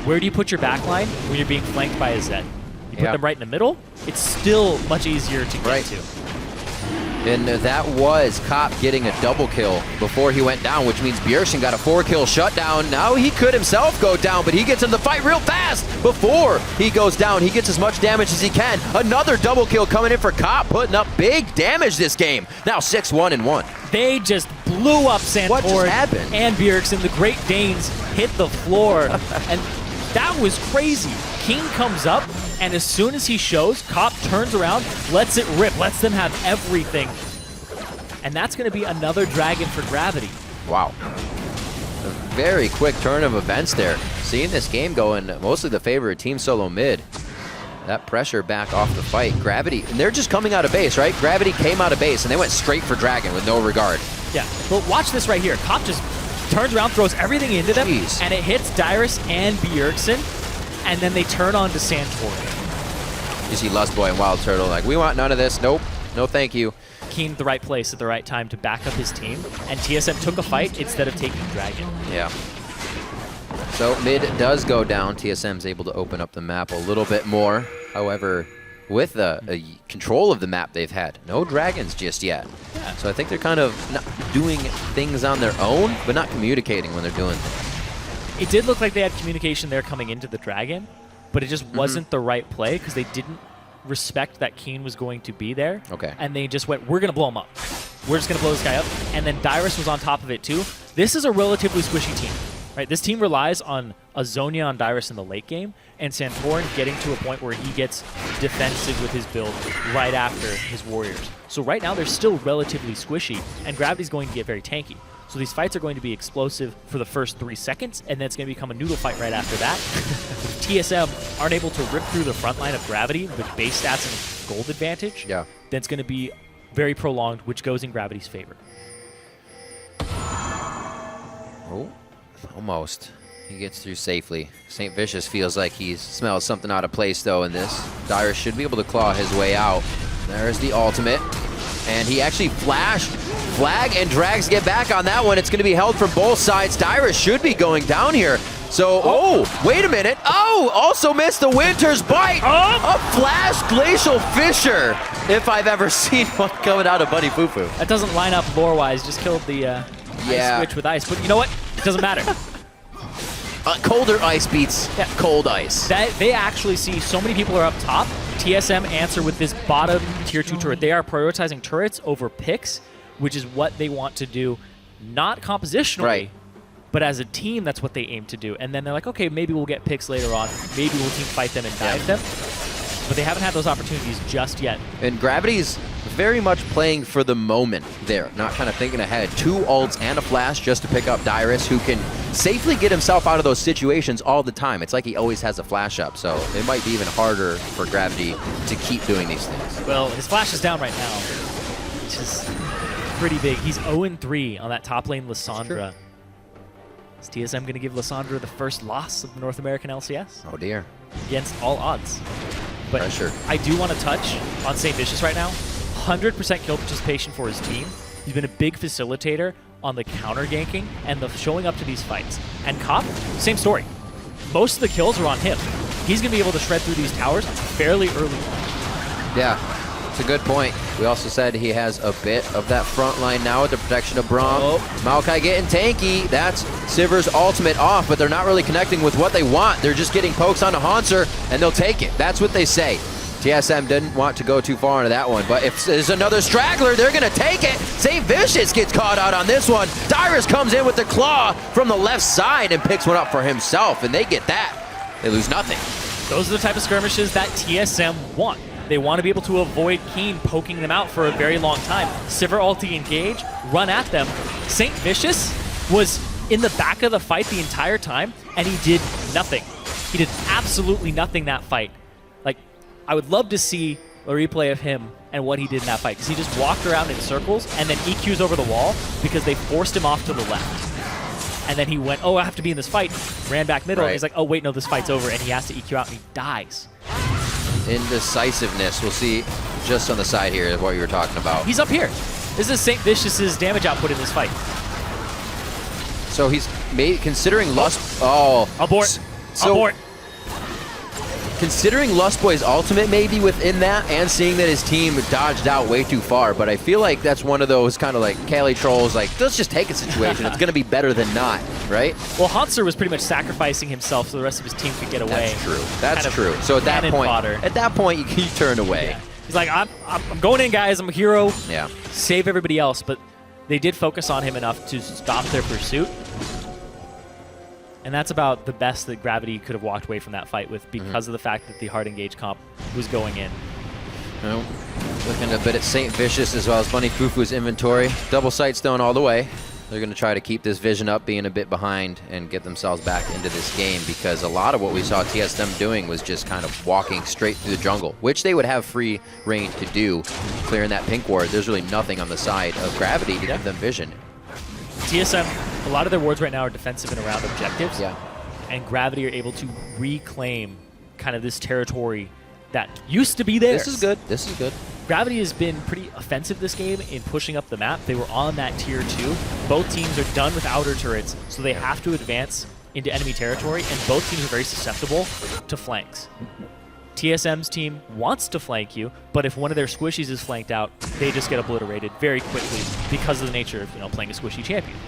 Speaker 2: where do you put your backline when you're being flanked by a Zed? You put them right in the middle, it's still much easier to get to.
Speaker 1: And that was Cop getting a double kill before he went down, which means Bjergsen got a 4-kill shutdown. Now he could himself go down, but he gets into the fight real fast before he goes down. He gets as much damage as he can. Another double kill coming in for Cop, putting up big damage this game. Now 6-1-1.
Speaker 2: They just blew up Santorin.
Speaker 1: What just happened?
Speaker 2: And Bjergsen. The Great Danes hit the floor, and that was crazy. King comes up, and as soon as he shows, Cop turns around, lets it rip, lets them have everything. And that's going to be another Dragon for Gravity.
Speaker 1: Wow. A very quick turn of events there. Seeing this game go in mostly the favor of Team SoloMid. That pressure back off the fight. Gravity, and they're just coming out of base, right? Gravity came out of base, and they went straight for Dragon with no regard.
Speaker 2: Yeah, but watch this right here. Cop just turns around, throws everything into them, and it hits Dyrus and Bjergsen, and then they turn on to Santorin.
Speaker 1: You see Lustboy and Wild Turtle like, we want none of this. Nope. No thank you.
Speaker 2: Keen at the right place at the right time to back up his team, and TSM took a fight instead of taking Dragon.
Speaker 1: Yeah. So mid does go down. TSM's able to open up the map a little bit more. However, with the control of the map they've had, no dragons just yet.
Speaker 2: Yeah.
Speaker 1: So I think they're kind of not doing things on their own, but not communicating when they're doing things.
Speaker 2: It did look like they had communication there coming into the Dragon, but it just wasn't the right play because they didn't respect that Keen was going to be there.
Speaker 1: Okay.
Speaker 2: And they just went, we're going to blow him up. We're just going to blow this guy up. And then Dyrus was on top of it too. This is a relatively squishy team, right? This team relies on a Zonia on Dyrus in the late game, and Santorin getting to a point where he gets defensive with his build right after his Warriors. So right now they're still relatively squishy, and Gravity's going to get very tanky. So these fights are going to be explosive for the first 3 seconds, and then it's going to become a noodle fight right after that. If TSM aren't able to rip through the front line of Gravity with base stats and gold advantage, then it's going to be very prolonged, which goes in Gravity's favor.
Speaker 1: Oh, almost. He gets through safely. St. Vicious feels like he smells something out of place, though, in this. Dyrus should be able to claw his way out. There's the ultimate. And he actually flashed. Flag and Drags get back on that one. It's going to be held from both sides. Dyrus should be going down here. So, oh, wait a minute. Oh, also missed the Winter's Bite. A flash Glacial Fissure, if I've ever seen one coming out of Buddy Foo Foo.
Speaker 2: That doesn't line up lore-wise. Just killed the ice switch with ice. But you know what? It doesn't matter.
Speaker 1: Colder ice beats cold ice.
Speaker 2: They actually see so many people are up top. TSM answer with this bottom tier 2 turret. They are prioritizing turrets over picks, which is what they want to do, not compositionally, but as a team, that's what they aim to do. And then they're like, okay, maybe we'll get picks later on. Maybe we'll team fight them and dive them. But they haven't had those opportunities just yet.
Speaker 1: And Gravity's very much playing for the moment there, not kind of thinking ahead. 2 ults and a flash just to pick up Dyrus, who can safely get himself out of those situations all the time. It's like he always has a flash up, so it might be even harder for Gravity to keep doing these things.
Speaker 2: Well, his flash is down right now, which is pretty big. He's 0-3 on that top lane Lissandra. Is TSM going to give Lissandra the first loss of the North American LCS?
Speaker 1: Oh dear.
Speaker 2: Against all odds. But
Speaker 1: Pressure.
Speaker 2: I do want to touch on St. Vicious right now. 100% kill participation for his team. He's been a big facilitator on the counter ganking and the showing up to these fights. And Cop, same story. Most of the kills are on him. He's going to be able to shred through these towers fairly early on.
Speaker 1: Yeah. It's a good point. We also said he has a bit of that front line now with the protection of Braum. Maokai getting tanky. That's Sivir's ultimate off, but they're not really connecting with what they want. They're just getting pokes onto Hanser, and they'll take it. That's what they say. TSM didn't want to go too far into that one, but if there's another straggler, they're going to take it. St. Vicious gets caught out on this one. Dyrus comes in with the claw from the left side and picks one up for himself, and they get that. They lose nothing.
Speaker 2: Those are the type of skirmishes that TSM want. They want to be able to avoid Keen poking them out for a very long time. Sivir ulti engage, run at them. St. Vicious was in the back of the fight the entire time, and he did nothing. He did absolutely nothing that fight. Like, I would love to see a replay of him and what he did in that fight, because he just walked around in circles and then EQs over the wall because they forced him off to the left. And then he went, oh, I have to be in this fight. Ran back middle, and he's like, oh, wait, no, this fight's over, and he has to EQ out, and he dies.
Speaker 1: Indecisiveness. We'll see just on the side here is what you were talking about.
Speaker 2: He's up here. This is St. Vicious's damage output in this fight.
Speaker 1: So he's considering Lust. Oh.
Speaker 2: Abort. Abort.
Speaker 1: Considering Lustboy's ultimate maybe within that, and seeing that his team dodged out way too far, but I feel like that's one of those kind of like Cali trolls, like, let's just take a situation. It's going to be better than not, right?
Speaker 2: Well, Hanser was pretty much sacrificing himself so the rest of his team could get away.
Speaker 1: That's true. That's true. So at that point, you turn away.
Speaker 2: Yeah. He's like, I'm going in, guys. I'm a hero.
Speaker 1: Yeah.
Speaker 2: Save everybody else. But they did focus on him enough to stop their pursuit. And that's about the best that Gravity could have walked away from that fight with, because of the fact that the hard engage comp was going in.
Speaker 1: Well, looking a bit at St. Vicious as well as Bunny Fufu's inventory. Double Sightstone all the way. They're going to try to keep this vision up, being a bit behind, and get themselves back into this game, because a lot of what we saw TSM doing was just kind of walking straight through the jungle, which they would have free reign to do, clearing that pink ward. There's really nothing on the side of Gravity to give them vision.
Speaker 2: TSM, a lot of their wards right now are defensive and around objectives.
Speaker 1: Yeah.
Speaker 2: And Gravity are able to reclaim kind of this territory that used to be theirs.
Speaker 1: This is good. This is good.
Speaker 2: Gravity has been pretty offensive this game in pushing up the map. They were on that tier 2. Both teams are done with outer turrets, so they have to advance into enemy territory, and both teams are very susceptible to flanks. TSM's team wants to flank you, but if one of their squishies is flanked out, they just get obliterated very quickly because of the nature of playing a squishy champion.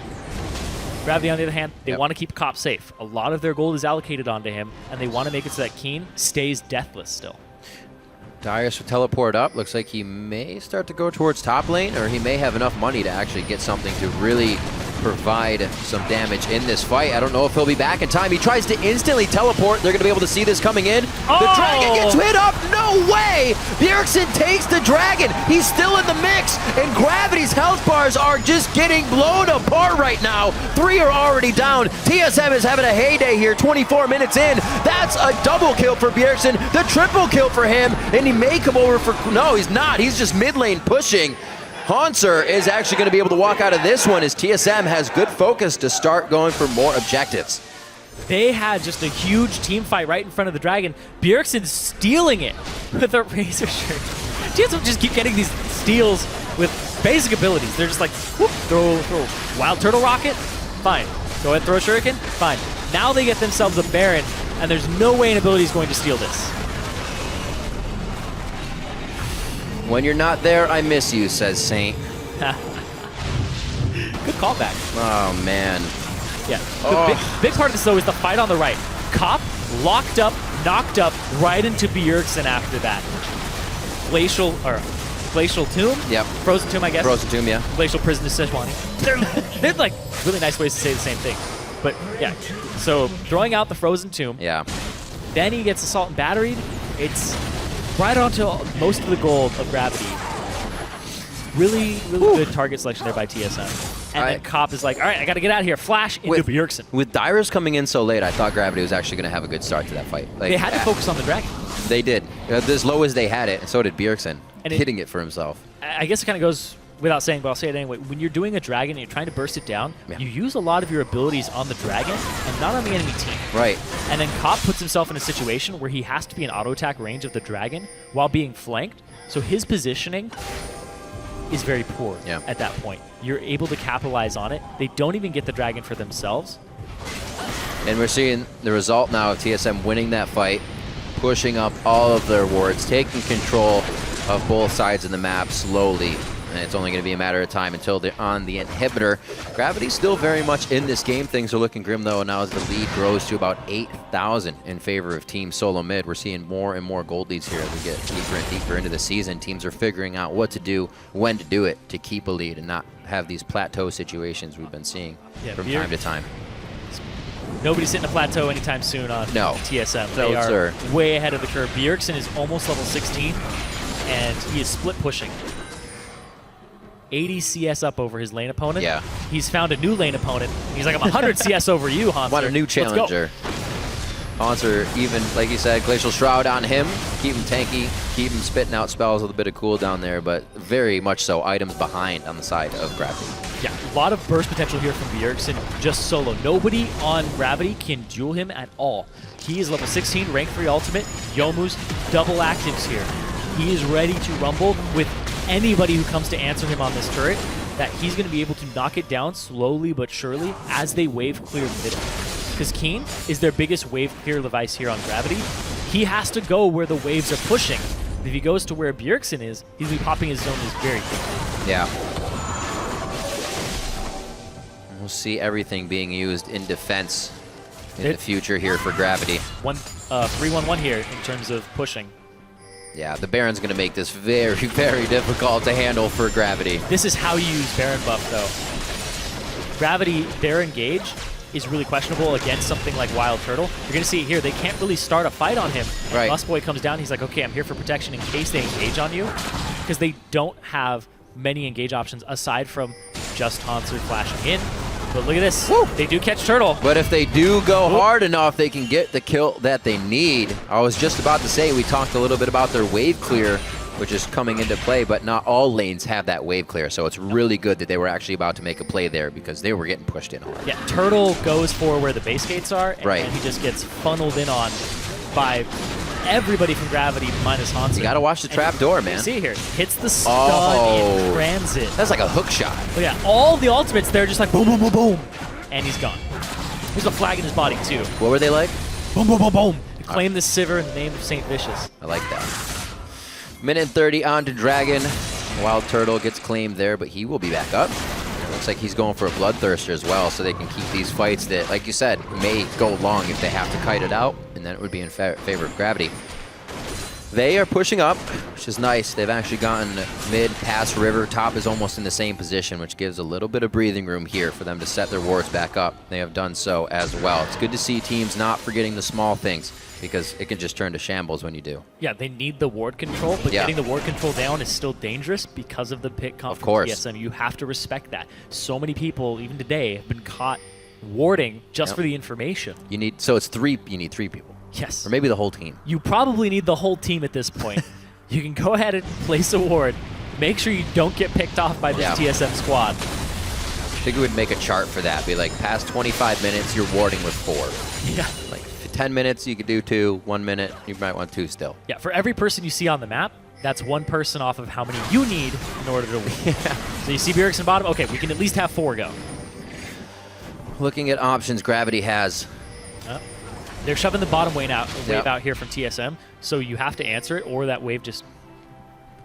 Speaker 2: Gravity, on the other hand, they want to keep Cop safe. A lot of their gold is allocated onto him, and they want to make it so that Keen stays deathless still.
Speaker 1: Dyrus will teleport up. Looks like he may start to go towards top lane, or he may have enough money to actually get something to really provide some damage in this fight. I don't know if he'll be back in time. He tries to instantly teleport. They're going to be able to see this coming in.
Speaker 2: Oh!
Speaker 1: The dragon gets hit up. No way! Bjergsen takes the dragon. He's still in the mix, and Gravity's health bars are just getting blown apart right now. 3 are already down. TSM is having a heyday here, 24 minutes in. That's a double kill for Bjergsen, the triple kill for him, and he may come over for... No, he's not. He's just mid lane pushing. Hanser is actually going to be able to walk out of this one as TSM has good focus to start going for more objectives.
Speaker 2: They had just a huge team fight right in front of the Dragon. Bjergsen's stealing it with a Razor shirt. TSM just keep getting these steals with basic abilities. They're just like, whoop, throw Wild Turtle Rocket, fine. Go ahead, throw a Shuriken, fine. Now they get themselves a Baron, and there's no way an ability is going to steal this.
Speaker 1: When you're not there, I miss you, says Saint.
Speaker 2: Good callback.
Speaker 1: Oh, man.
Speaker 2: Yeah. The big part of this, though, is the fight on the right. Cop locked up, knocked up right into Bjergsen after that. Glacial Tomb?
Speaker 1: Yep.
Speaker 2: Frozen Tomb, I guess.
Speaker 1: Frozen Tomb, yeah.
Speaker 2: Glacial Prison to Sejuani. They're like really nice ways to say the same thing. But yeah, so throwing out the Frozen Tomb.
Speaker 1: Yeah.
Speaker 2: Then he gets Assault and Batteried. It's right onto most of the gold of Gravity. Really good target selection there by TSM. And then Cop is like, all right, I got to get out of here. Flash into Bjergsen.
Speaker 1: With Dyrus coming in so late, I thought Gravity was actually going to have a good start to that fight. Like,
Speaker 2: they had to focus on the Dragon.
Speaker 1: They did. As low as they had it, and so did Bjergsen,
Speaker 2: and
Speaker 1: hitting it for himself.
Speaker 2: I guess it kind of goes without saying, but I'll say it anyway. When you're doing a Dragon and you're trying to burst it down, you use a lot of your abilities on the Dragon and not on the enemy team.
Speaker 1: Right.
Speaker 2: And then Cop puts himself in a situation where he has to be in auto attack range of the Dragon while being flanked. So his positioning is very poor at that point. You're able to capitalize on it. They don't even get the Dragon for themselves.
Speaker 1: And we're seeing the result now of TSM winning that fight, pushing up all of their wards, taking control of both sides of the map slowly. And it's only going to be a matter of time until they're on the inhibitor. Gravity's still very much in this game. Things are looking grim, though, now as the lead grows to about 8,000 in favor of Team SoloMid. We're seeing more and more gold leads here as we get deeper and deeper into the season. Teams are figuring out what to do, when to do it, to keep a lead and not have these plateau situations we've been seeing from time to time.
Speaker 2: Nobody's hitting a plateau anytime soon on TSM. They are way ahead of the curve. Bjergsen is almost level 16, and he is split pushing. 80 CS up over his lane opponent.
Speaker 1: Yeah.
Speaker 2: He's found a new lane opponent. He's like, I'm 100 CS over you, Hanser.
Speaker 1: Want a new challenger. Hanser, even, like you said, Glacial Shroud on him. Keep him tanky, keep him spitting out spells with a bit of cooldown there, but very much so items behind on the side of Gravity.
Speaker 2: Yeah, a lot of burst potential here from Bjergsen, just solo. Nobody on Gravity can duel him at all. He is level 16, rank 3 ultimate. Yomu's double actives here. He is ready to rumble with anybody who comes to answer him on this turret, that he's going to be able to knock it down slowly but surely as they wave clear the middle. Because Keen is their biggest wave clear device here on Gravity. He has to go where the waves are pushing. If he goes to where Bjergsen is, he's going to be popping his zones very quickly.
Speaker 1: Yeah. We'll see everything being used in defense in the future here for Gravity.
Speaker 2: 3-1-1 here in terms of pushing.
Speaker 1: Yeah, the Baron's going to make this very, very difficult to handle for Gravity.
Speaker 2: This is how you use Baron buff, though. Gravity, their engage is really questionable against something like Wild Turtle. You're going to see it here. They can't really start a fight on him.
Speaker 1: Right.
Speaker 2: Musboy comes down. He's like, okay, I'm here for protection in case they engage on you. Because they don't have many engage options aside from just Hanser flashing in. But look at this. Woo! They do catch Turtle.
Speaker 1: But if they do go hard enough, they can get the kill that they need. I was just about to say, we talked a little bit about their wave clear, which is coming into play, but not all lanes have that wave clear. So it's really good that they were actually about to make a play there because they were getting pushed in hard.
Speaker 2: Yeah, Turtle goes for where the base gates are, and,
Speaker 1: right.
Speaker 2: and he just gets funneled in on by everybody from Gravity minus Hanser.
Speaker 1: You got to watch the trap door, man.
Speaker 2: You see here, hits the stun in transit.
Speaker 1: That's like a hook shot.
Speaker 2: But yeah, all the ultimates there just like boom, boom, boom, boom. And he's gone. There's a flag in his body, too.
Speaker 1: What were they like?
Speaker 2: Boom, boom, boom, boom. Claim the Sivir in the name of St. Vicious.
Speaker 1: I like that. Minute 30 on to Dragon. Wild Turtle gets claimed there, but he will be back up. Looks like he's going for a Bloodthirster as well, so they can keep these fights that, like you said, may go long if they have to kite it out, and then it would be in favor of Gravity. They are pushing up, which is nice. They've actually gotten mid, past river. Top is almost in the same position, which gives a little bit of breathing room here for them to set their wards back up. They have done so as well. It's good to see teams not forgetting the small things, because it can just turn to shambles when you do.
Speaker 2: Yeah, they need the ward control, but getting the ward control down is still dangerous because of the pick comp from TSM. You have to respect that. So many people, even today, have been caught warding just for the information.
Speaker 1: You need so it's three. You need 3 people.
Speaker 2: Yes.
Speaker 1: Or maybe the whole team.
Speaker 2: You probably need the whole team at this point. You can go ahead and place a ward, make sure you don't get picked off by this TSM squad.
Speaker 1: I think we would make a chart for that. Be like, past 25 minutes, you're warding with 4.
Speaker 2: Yeah.
Speaker 1: Like 10 minutes, you could do 2. 1 minute, you might want 2 still.
Speaker 2: Yeah, for every person you see on the map, that's 1 person off of how many you need in order to win. So you see Bjergsen bottom? Okay, we can at least have 4 go.
Speaker 1: Looking at options Gravity has.
Speaker 2: They're shoving the bottom wave out here from TSM, so you have to answer it, or that wave just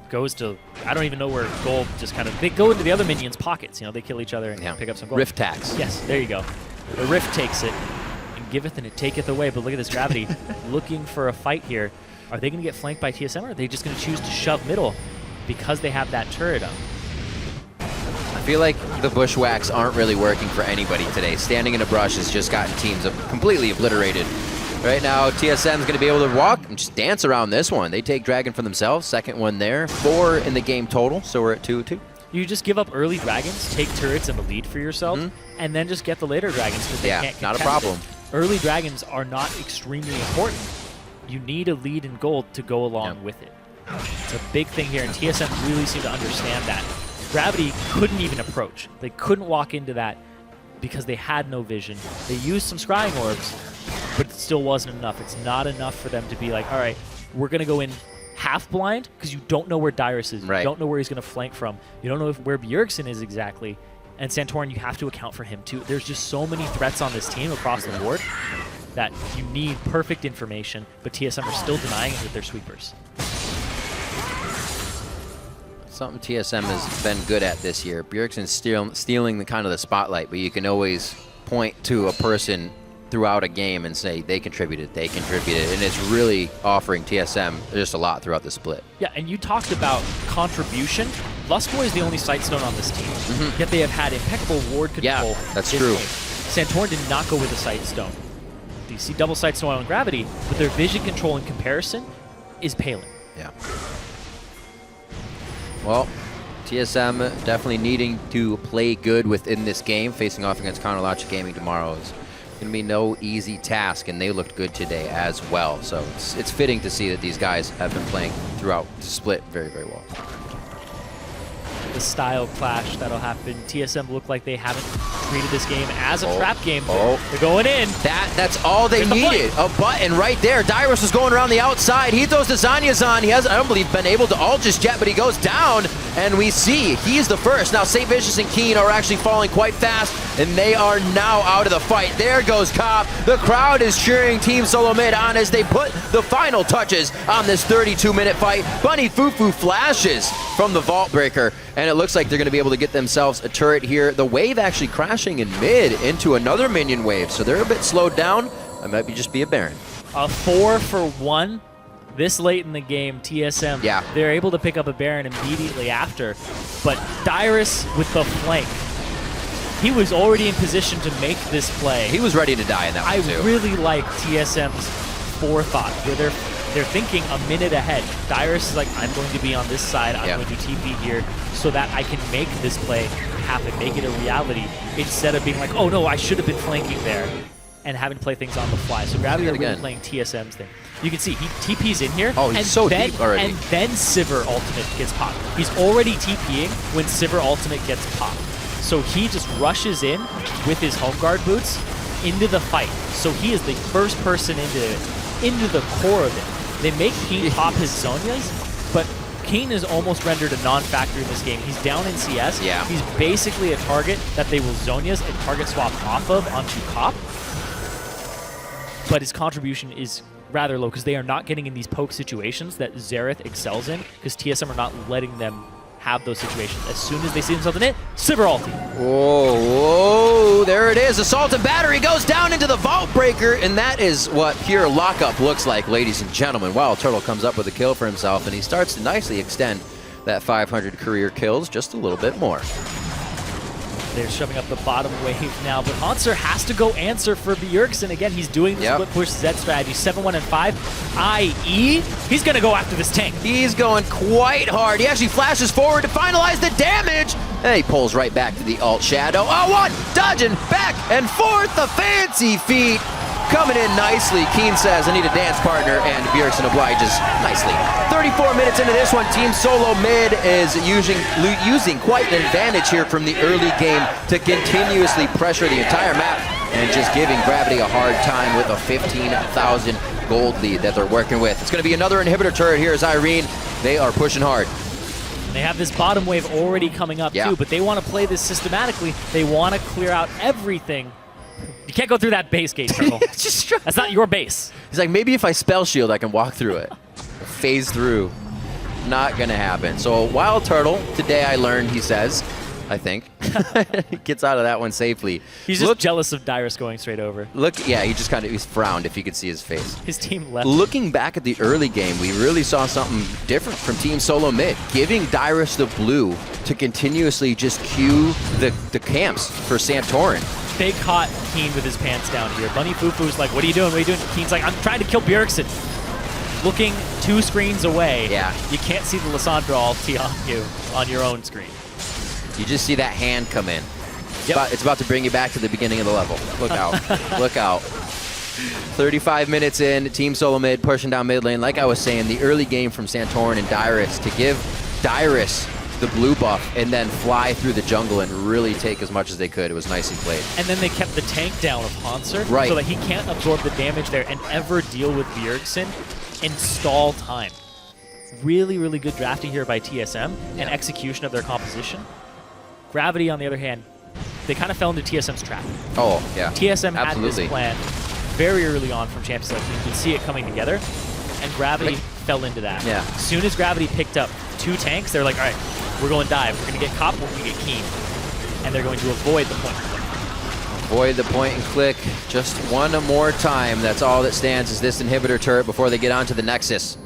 Speaker 2: goes to, I don't even know where gold just kind of, they go into the other minions' pockets. You know, they kill each other and pick up some gold.
Speaker 1: Rift tax.
Speaker 2: Yes, there you go. The Rift takes it and giveth and it taketh away, but look at this Gravity looking for a fight here. Are they going to get flanked by TSM, or are they just going to choose to shove middle because they have that turret up?
Speaker 1: I feel like the bushwhacks aren't really working for anybody today. Standing in a brush has just gotten teams completely obliterated. Right now, TSM is going to be able to walk and just dance around this one. They take Dragon for themselves. Second one there. 4 in the game total, so we're at 2-2.
Speaker 2: You just give up early dragons, take turrets and a lead for yourself, and then just get the later dragons because they can't
Speaker 1: not a
Speaker 2: contest
Speaker 1: problem.
Speaker 2: it. Early dragons are not extremely important. You need a lead in gold to go along with it. It's a big thing here, and TSM really seem to understand that. Gravity couldn't even approach. They couldn't walk into that because they had no vision. They used some scrying orbs, but it still wasn't enough. It's not enough for them to be like, all right, we're going to go in half blind because you don't know where Dyrus is. You don't know where he's going to flank from. You don't know where Bjergsen is exactly. And Santorin, you have to account for him too. There's just so many threats on this team across the board that you need perfect information, but TSM are still denying it with their sweepers.
Speaker 1: Something TSM has been good at this year. Bjergsen's stealing the kind of the spotlight, but you can always point to a person throughout a game and say they contributed, and it's really offering TSM just a lot throughout the split.
Speaker 2: Yeah, and you talked about contribution. Lustboy is the only sightstone on this team, yet they have had impeccable ward control.
Speaker 1: Yeah, that's true.
Speaker 2: Santorin did not go with a sightstone. You see double sightstone on Gravity, but their vision control in comparison is paling.
Speaker 1: Yeah. Well, TSM definitely needing to play good within this game. Facing off against Counterlogic Gaming tomorrow is going to be no easy task, and they looked good today as well. So it's fitting to see that these guys have been playing throughout the split very, very well.
Speaker 2: The style clash that'll happen. TSM look like they haven't treated this game as a trap game. They're going in.
Speaker 1: That's all they needed. A button right there. Dyrus was going around the outside. He throws the Zanyas on. He hasn't, I don't believe, been able to ult just yet, but he goes down, and we see he's the first. Now, St. Vicious and Keen are actually falling quite fast, and they are now out of the fight. There goes Cop. The crowd is cheering Team SoloMid on as they put the final touches on this 32-minute fight. Bunny Fufu flashes from the Vault Breaker, and it looks like they're going to be able to get themselves a turret here. The wave actually crashing in mid into another minion wave, so they're a bit slowed down. It might be a Baron.
Speaker 2: A 4-for-1 this late in the game. TSM, they're able to pick up a Baron immediately after, but Dyrus with the flank. He was already in position to make this play.
Speaker 1: He was ready to die in that one too.
Speaker 2: I really like TSM's forethought, where they're thinking a minute ahead. Dyrus is like, I'm going to be on this side, I'm going to TP here, so that I can make this play happen, make it a reality, instead of being like, oh no, I should have been flanking there, and having to play things on the fly. So Gravity are really playing TSM's thing. You can see, he TP's in here,
Speaker 1: he's
Speaker 2: and
Speaker 1: so deep already.
Speaker 2: And then Sivir ultimate gets popped. He's already TPing when Sivir ultimate gets popped. So he just rushes in with his home guard boots into the fight. So he is the first person into the core of it. They make Keen pop his Zonias, but Keen is almost rendered a non-factor in this game. He's down in CS. He's basically a target that they will Zonias and target swap off of onto Cop. But his contribution is rather low because they are not getting in these poke situations that Xerath excels in, because TSM are not letting them have those situations. As soon as they see themselves in it, Sivir ulti.
Speaker 1: Whoa, there it is. Assault and Battery goes down into the Vault Breaker, and that is what pure lockup looks like, ladies and gentlemen. Wild Turtle comes up with a kill for himself, and he starts to nicely extend that 500 career kills just a little bit more.
Speaker 2: They're shoving up the bottom wave now, but Hanser has to go answer for Bjergsen. Again, he's doing the split push Z strategy, 7-1 and 5, i.e. he's going to go after this tank.
Speaker 1: He's going quite hard. He actually flashes forward to finalize the damage, and he pulls right back to the ult shadow. Oh, one, dodging back and forth, the fancy feet coming in nicely. Keen says, I need a dance partner, and Bjergsen obliges nicely. 34 minutes into this one, Team SoloMid is using quite an advantage here from the early game to continuously pressure the entire map and just giving Gravity a hard time with a 15,000 gold lead that they're working with. It's going to be another inhibitor turret here as Irene. They are pushing hard.
Speaker 2: They have this bottom wave already coming up too, but they want to play this systematically. They want to clear out everything. You can't go through that base gate, Turtle. That's not your base.
Speaker 1: He's like, maybe if I spell shield, I can walk through it. Phase through. Not going to happen. So Wild Turtle, today I learned, he says, I think, gets out of that one safely.
Speaker 2: He's just jealous of Dyrus going straight over.
Speaker 1: Yeah, he just kind of he's frowned if you could see his face.
Speaker 2: His team left.
Speaker 1: Looking back at the early game, we really saw something different from Team SoloMid, giving Dyrus the blue to continuously just queue the camps for Santorin.
Speaker 2: They caught Keen with his pants down here. Bunny Fufu's like, what are you doing? What are you doing? Keen's like, I'm trying to kill Bjergsen. Looking 2 screens away.
Speaker 1: Yeah.
Speaker 2: You can't see the Lissandra ulti on you on your own screen.
Speaker 1: You just see that hand come in.
Speaker 2: Yep.
Speaker 1: It's about to bring you back to the beginning of the level. Look out. Look out. 35 minutes in, Team SoloMid pushing down mid lane. Like I was saying, the early game from Santorin and Dyrus to give Dyrus the blue buff and then fly through the jungle and really take as much as they could. It was nicely played.
Speaker 2: And then they kept the tank down of Hanser
Speaker 1: right,
Speaker 2: so that he can't absorb the damage there and ever deal with Bjergsen and stall time. Really, really good drafting here by TSM and execution of their composition. Gravity, on the other hand, they kind of fell into TSM's trap.
Speaker 1: Oh, yeah.
Speaker 2: TSM
Speaker 1: Absolutely.
Speaker 2: had this plan very early on from Champions League. You could see it coming together, and Gravity fell into that.
Speaker 1: Yeah.
Speaker 2: As soon as Gravity picked up 2 tanks, they're like, all right, we're going dive. We're going to get Cop, we're going to get Keen. And they're going to avoid the point and click.
Speaker 1: Avoid the point and click just one more time. That's all that stands is this inhibitor turret before they get onto the Nexus.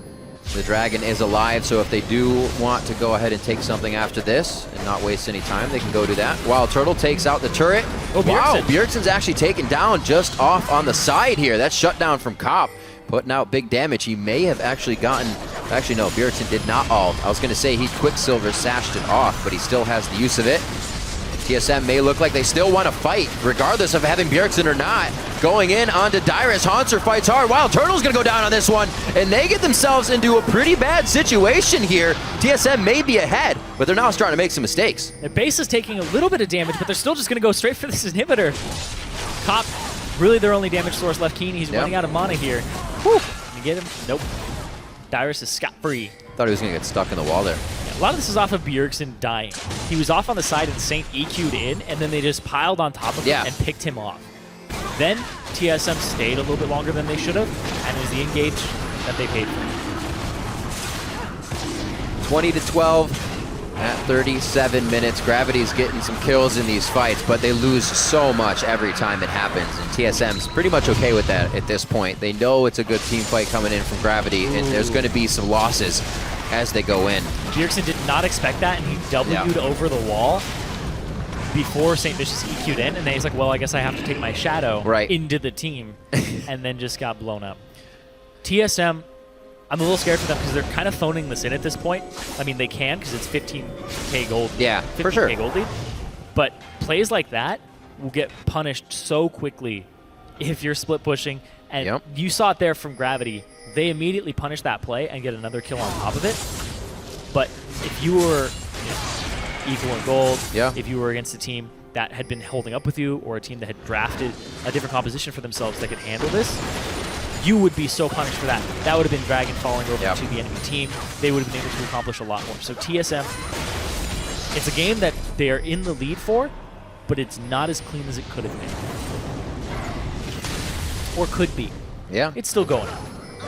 Speaker 1: The Dragon is alive, so if they do want to go ahead and take something after this and not waste any time, they can go do that. Wild Turtle takes out the turret.
Speaker 2: Oh,
Speaker 1: wow,
Speaker 2: Bjergsen.
Speaker 1: Bjergsen's actually taken down just off on the side here. That's shut down from Cop, putting out big damage. He may have actually gotten... Actually, no, Bjergsen did not ult. I was going to say he Quicksilver sashed it off, but he still has the use of it. TSM may look like they still want to fight, regardless of having Bjergsen or not. Going in onto Dyrus. Hanser fights hard. Wild Turtle's going to go down on this one, and they get themselves into a pretty bad situation here. TSM may be ahead, but they're now starting to make some mistakes.
Speaker 2: Their base is taking a little bit of damage, but they're still just going to go straight for this inhibitor. Cop, really their only damage source left. Keen, he's running out of mana here. Whew. Can you get him? Nope. Dyrus is scot-free.
Speaker 1: Thought he was going to get stuck in the wall there.
Speaker 2: A lot of this is off of Bjergsen dying. He was off on the side and Saint EQ'd in, and then they just piled on top of him and picked him off. Then TSM stayed a little bit longer than they should have, and it was the engage that they paid for.
Speaker 1: 20-12 at 37 minutes. Gravity's getting some kills in these fights, but they lose so much every time it happens, and TSM's pretty much okay with that at this point. They know it's a good team fight coming in from Gravity, and there's going to be some losses as they go in.
Speaker 2: Bjergsen did not expect that, and he W'd over the wall before St. Vicious EQ'd in, and then he's like, well, I guess I have to take my shadow into the team, and then just got blown up. TSM, I'm a little scared for them because they're kind of phoning this in at this point. I mean, they can because it's 15k gold.
Speaker 1: Yeah, for sure.
Speaker 2: 15k gold lead. But plays like that will get punished so quickly if you're split pushing. And you saw it there from Gravity. They immediately punish that play and get another kill on top of it. But if you were equal in gold, if you were against a team that had been holding up with you or a team that had drafted a different composition for themselves that could handle this, you would be so punished for that. That would have been Dragon falling over to the enemy team. They would have been able to accomplish a lot more. So TSM, it's a game that they are in the lead for, but it's not as clean as it could have been. Or could be.
Speaker 1: Yeah.
Speaker 2: It's still going on.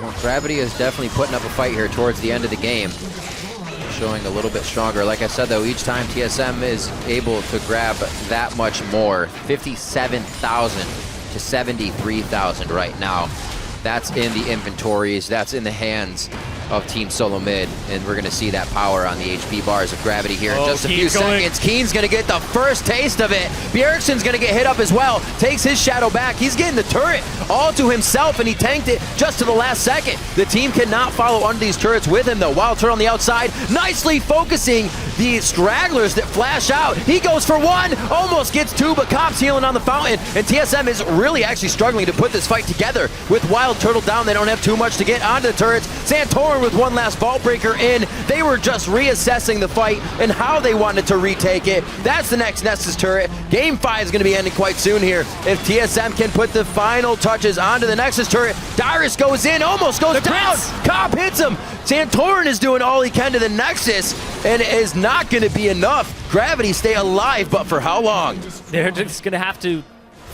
Speaker 1: Well, Gravity is definitely putting up a fight here towards the end of the game. Showing a little bit stronger. Like I said, though, each time TSM is able to grab that much more, 57,000 to 73,000 right now. That's in the inventories. That's in the hands of Team SoloMid, and we're going to see that power on the HP bars of Gravity here in just a few seconds. Keen's going to get the first taste of it. Bjergsen's going to get hit up as well. Takes his shadow back. He's getting the turret all to himself, and he tanked it just to the last second. The team cannot follow under these turrets with him, though. Wild Turtle on the outside, nicely focusing the stragglers that flash out. He goes for one, almost gets two, but Cop's healing on the fountain, and TSM is really actually struggling to put this fight together. With Wild Turtle down, they don't have too much to get onto the turrets. Santorin with one last vault breaker in. They were just reassessing the fight and how they wanted to retake it. That's the next Nexus turret. Game 5 is going to be ending quite soon here. If TSM can put the final touches onto the Nexus turret, Dyrus goes in, almost goes down. Cop hits him. Santorin is doing all he can to the Nexus, and it is not going to be enough. Gravity stay alive, but for how long?
Speaker 2: They're just going to have to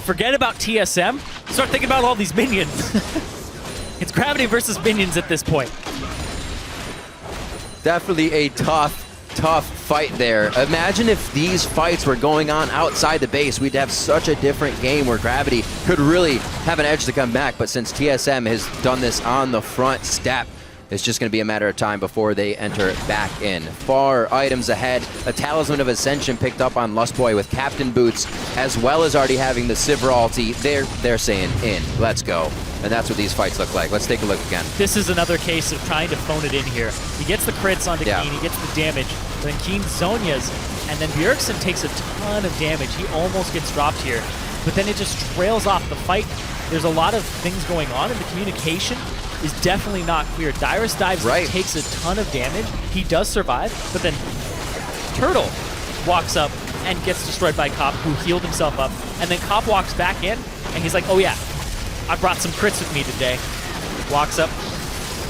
Speaker 2: forget about TSM, start thinking about all these minions. It's Gravity versus minions at this point.
Speaker 1: Definitely a tough fight there. Imagine if these fights were going on outside the base. We'd have such a different game where Gravity could really have an edge to come back. But since TSM has done this on the front step, it's just going to be a matter of time before they enter back in. Far items ahead. A Talisman of Ascension picked up on Lustboy with Captain Boots, as well as already having the Sivir ulti. They're saying in. Let's go. And that's what these fights look like. Let's take a look again.
Speaker 2: This is another case of trying to phone it in here. He gets the crits onto Keen, he gets the damage, then Keen Zonia's, and then Bjergsen takes a ton of damage. He almost gets dropped here, but then it just trails off the fight. There's a lot of things going on, and the communication is definitely not clear. Dyrus dives, takes a ton of damage. He does survive, but then Turtle walks up and gets destroyed by Cop, who healed himself up, and then Cop walks back in, and he's like, oh yeah, I brought some crits with me today. Walks up,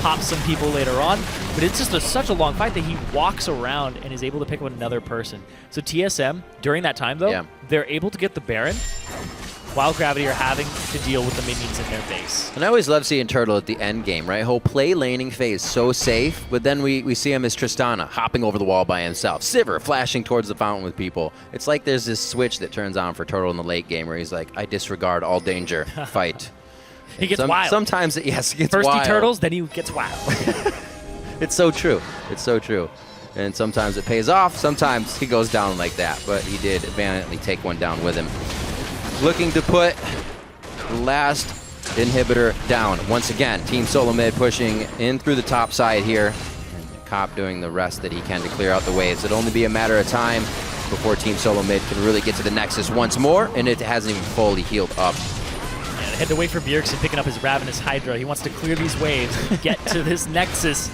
Speaker 2: pops some people later on, but it's just such a long fight that he walks around and is able to pick up another person. So TSM, during that time though, they're able to get the Baron, while Gravity are having to deal with the minions in their base.
Speaker 1: And I always love seeing Turtle at the end game, right? He'll play laning phase so safe, but then we see him as Tristana, hopping over the wall by himself. Sivir flashing towards the fountain with people. It's like there's this switch that turns on for Turtle in the late game where he's like, I disregard all danger, fight.
Speaker 2: He gets wild.
Speaker 1: Sometimes, yes, he gets
Speaker 2: First
Speaker 1: wild.
Speaker 2: he turtles, then he gets wild.
Speaker 1: It's so true. It's so true. And sometimes it pays off. Sometimes he goes down like that. But he did valiantly take one down with him. Looking to put the last inhibitor down. Once again, Team SoloMid pushing in through the top side here. And Cop doing the rest that he can to clear out the waves. It'll only be a matter of time before Team SoloMid can really get to the Nexus once more. And it hasn't even fully healed up.
Speaker 2: They had to wait for Bjergsen picking up his Ravenous Hydra. He wants to clear these waves, get to this Nexus.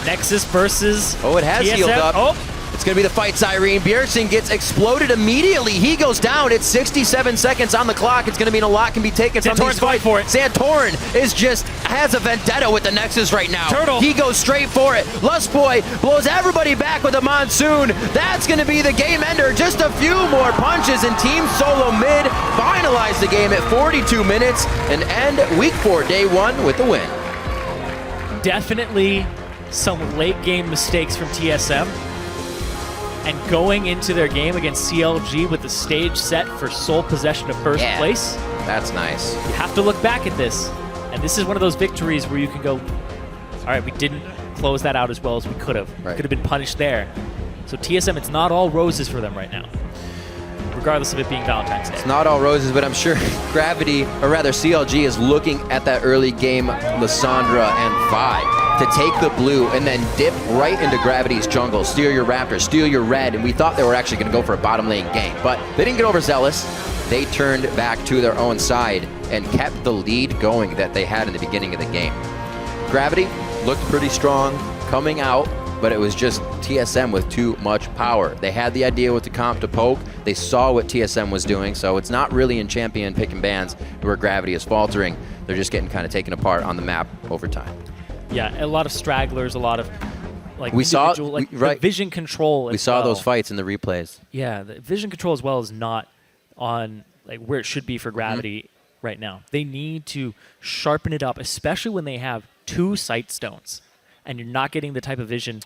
Speaker 2: Nexus versus
Speaker 1: it has
Speaker 2: TSM.
Speaker 1: healed up. It's going to be the fight, Cyrene. Bjergsen gets exploded immediately. He goes down. It's 67 seconds on the clock. It's going to mean a lot can be taken from these fights.
Speaker 2: For it.
Speaker 1: Santorin has a vendetta with the Nexus right now.
Speaker 2: Turtle.
Speaker 1: He goes straight for it. Lustboy blows everybody back with a Monsoon. That's going to be the game ender. Just a few more punches, and Team SoloMid finalize the game at 42 minutes and end Week 4, Day 1 with the win.
Speaker 2: Definitely some late game mistakes from TSM. And going into their game against CLG with the stage set for sole possession of first place.
Speaker 1: That's nice.
Speaker 2: You have to look back at this. And this is one of those victories where you can go, all right, we didn't close that out as well as we could have. Could have been punished there. So TSM, it's not all roses for them right now, regardless of it being Valentine's Day.
Speaker 1: It's not all roses, but I'm sure Gravity, or rather CLG, is looking at that early game, Lissandra and Vi, to take the blue and then dip right into Gravity's jungle, steal your Raptors, steal your red, and we thought they were actually going to go for a bottom lane game, but they didn't get overzealous. They turned back to their own side and kept the lead going that they had in the beginning of the game. Gravity looked pretty strong coming out, but it was just TSM with too much power. They had the idea with the comp to poke. They saw what TSM was doing, so it's not really in champion picking bans where Gravity is faltering. They're just getting kind of taken apart on the map over time.
Speaker 2: Yeah, a lot of stragglers, a lot of like
Speaker 1: we saw
Speaker 2: the vision control.
Speaker 1: We saw those fights in the replays.
Speaker 2: Yeah, the vision control as well is not on like where it should be for Gravity right now. They need to sharpen it up, especially when they have 2 sight stones, and you're not getting the type of vision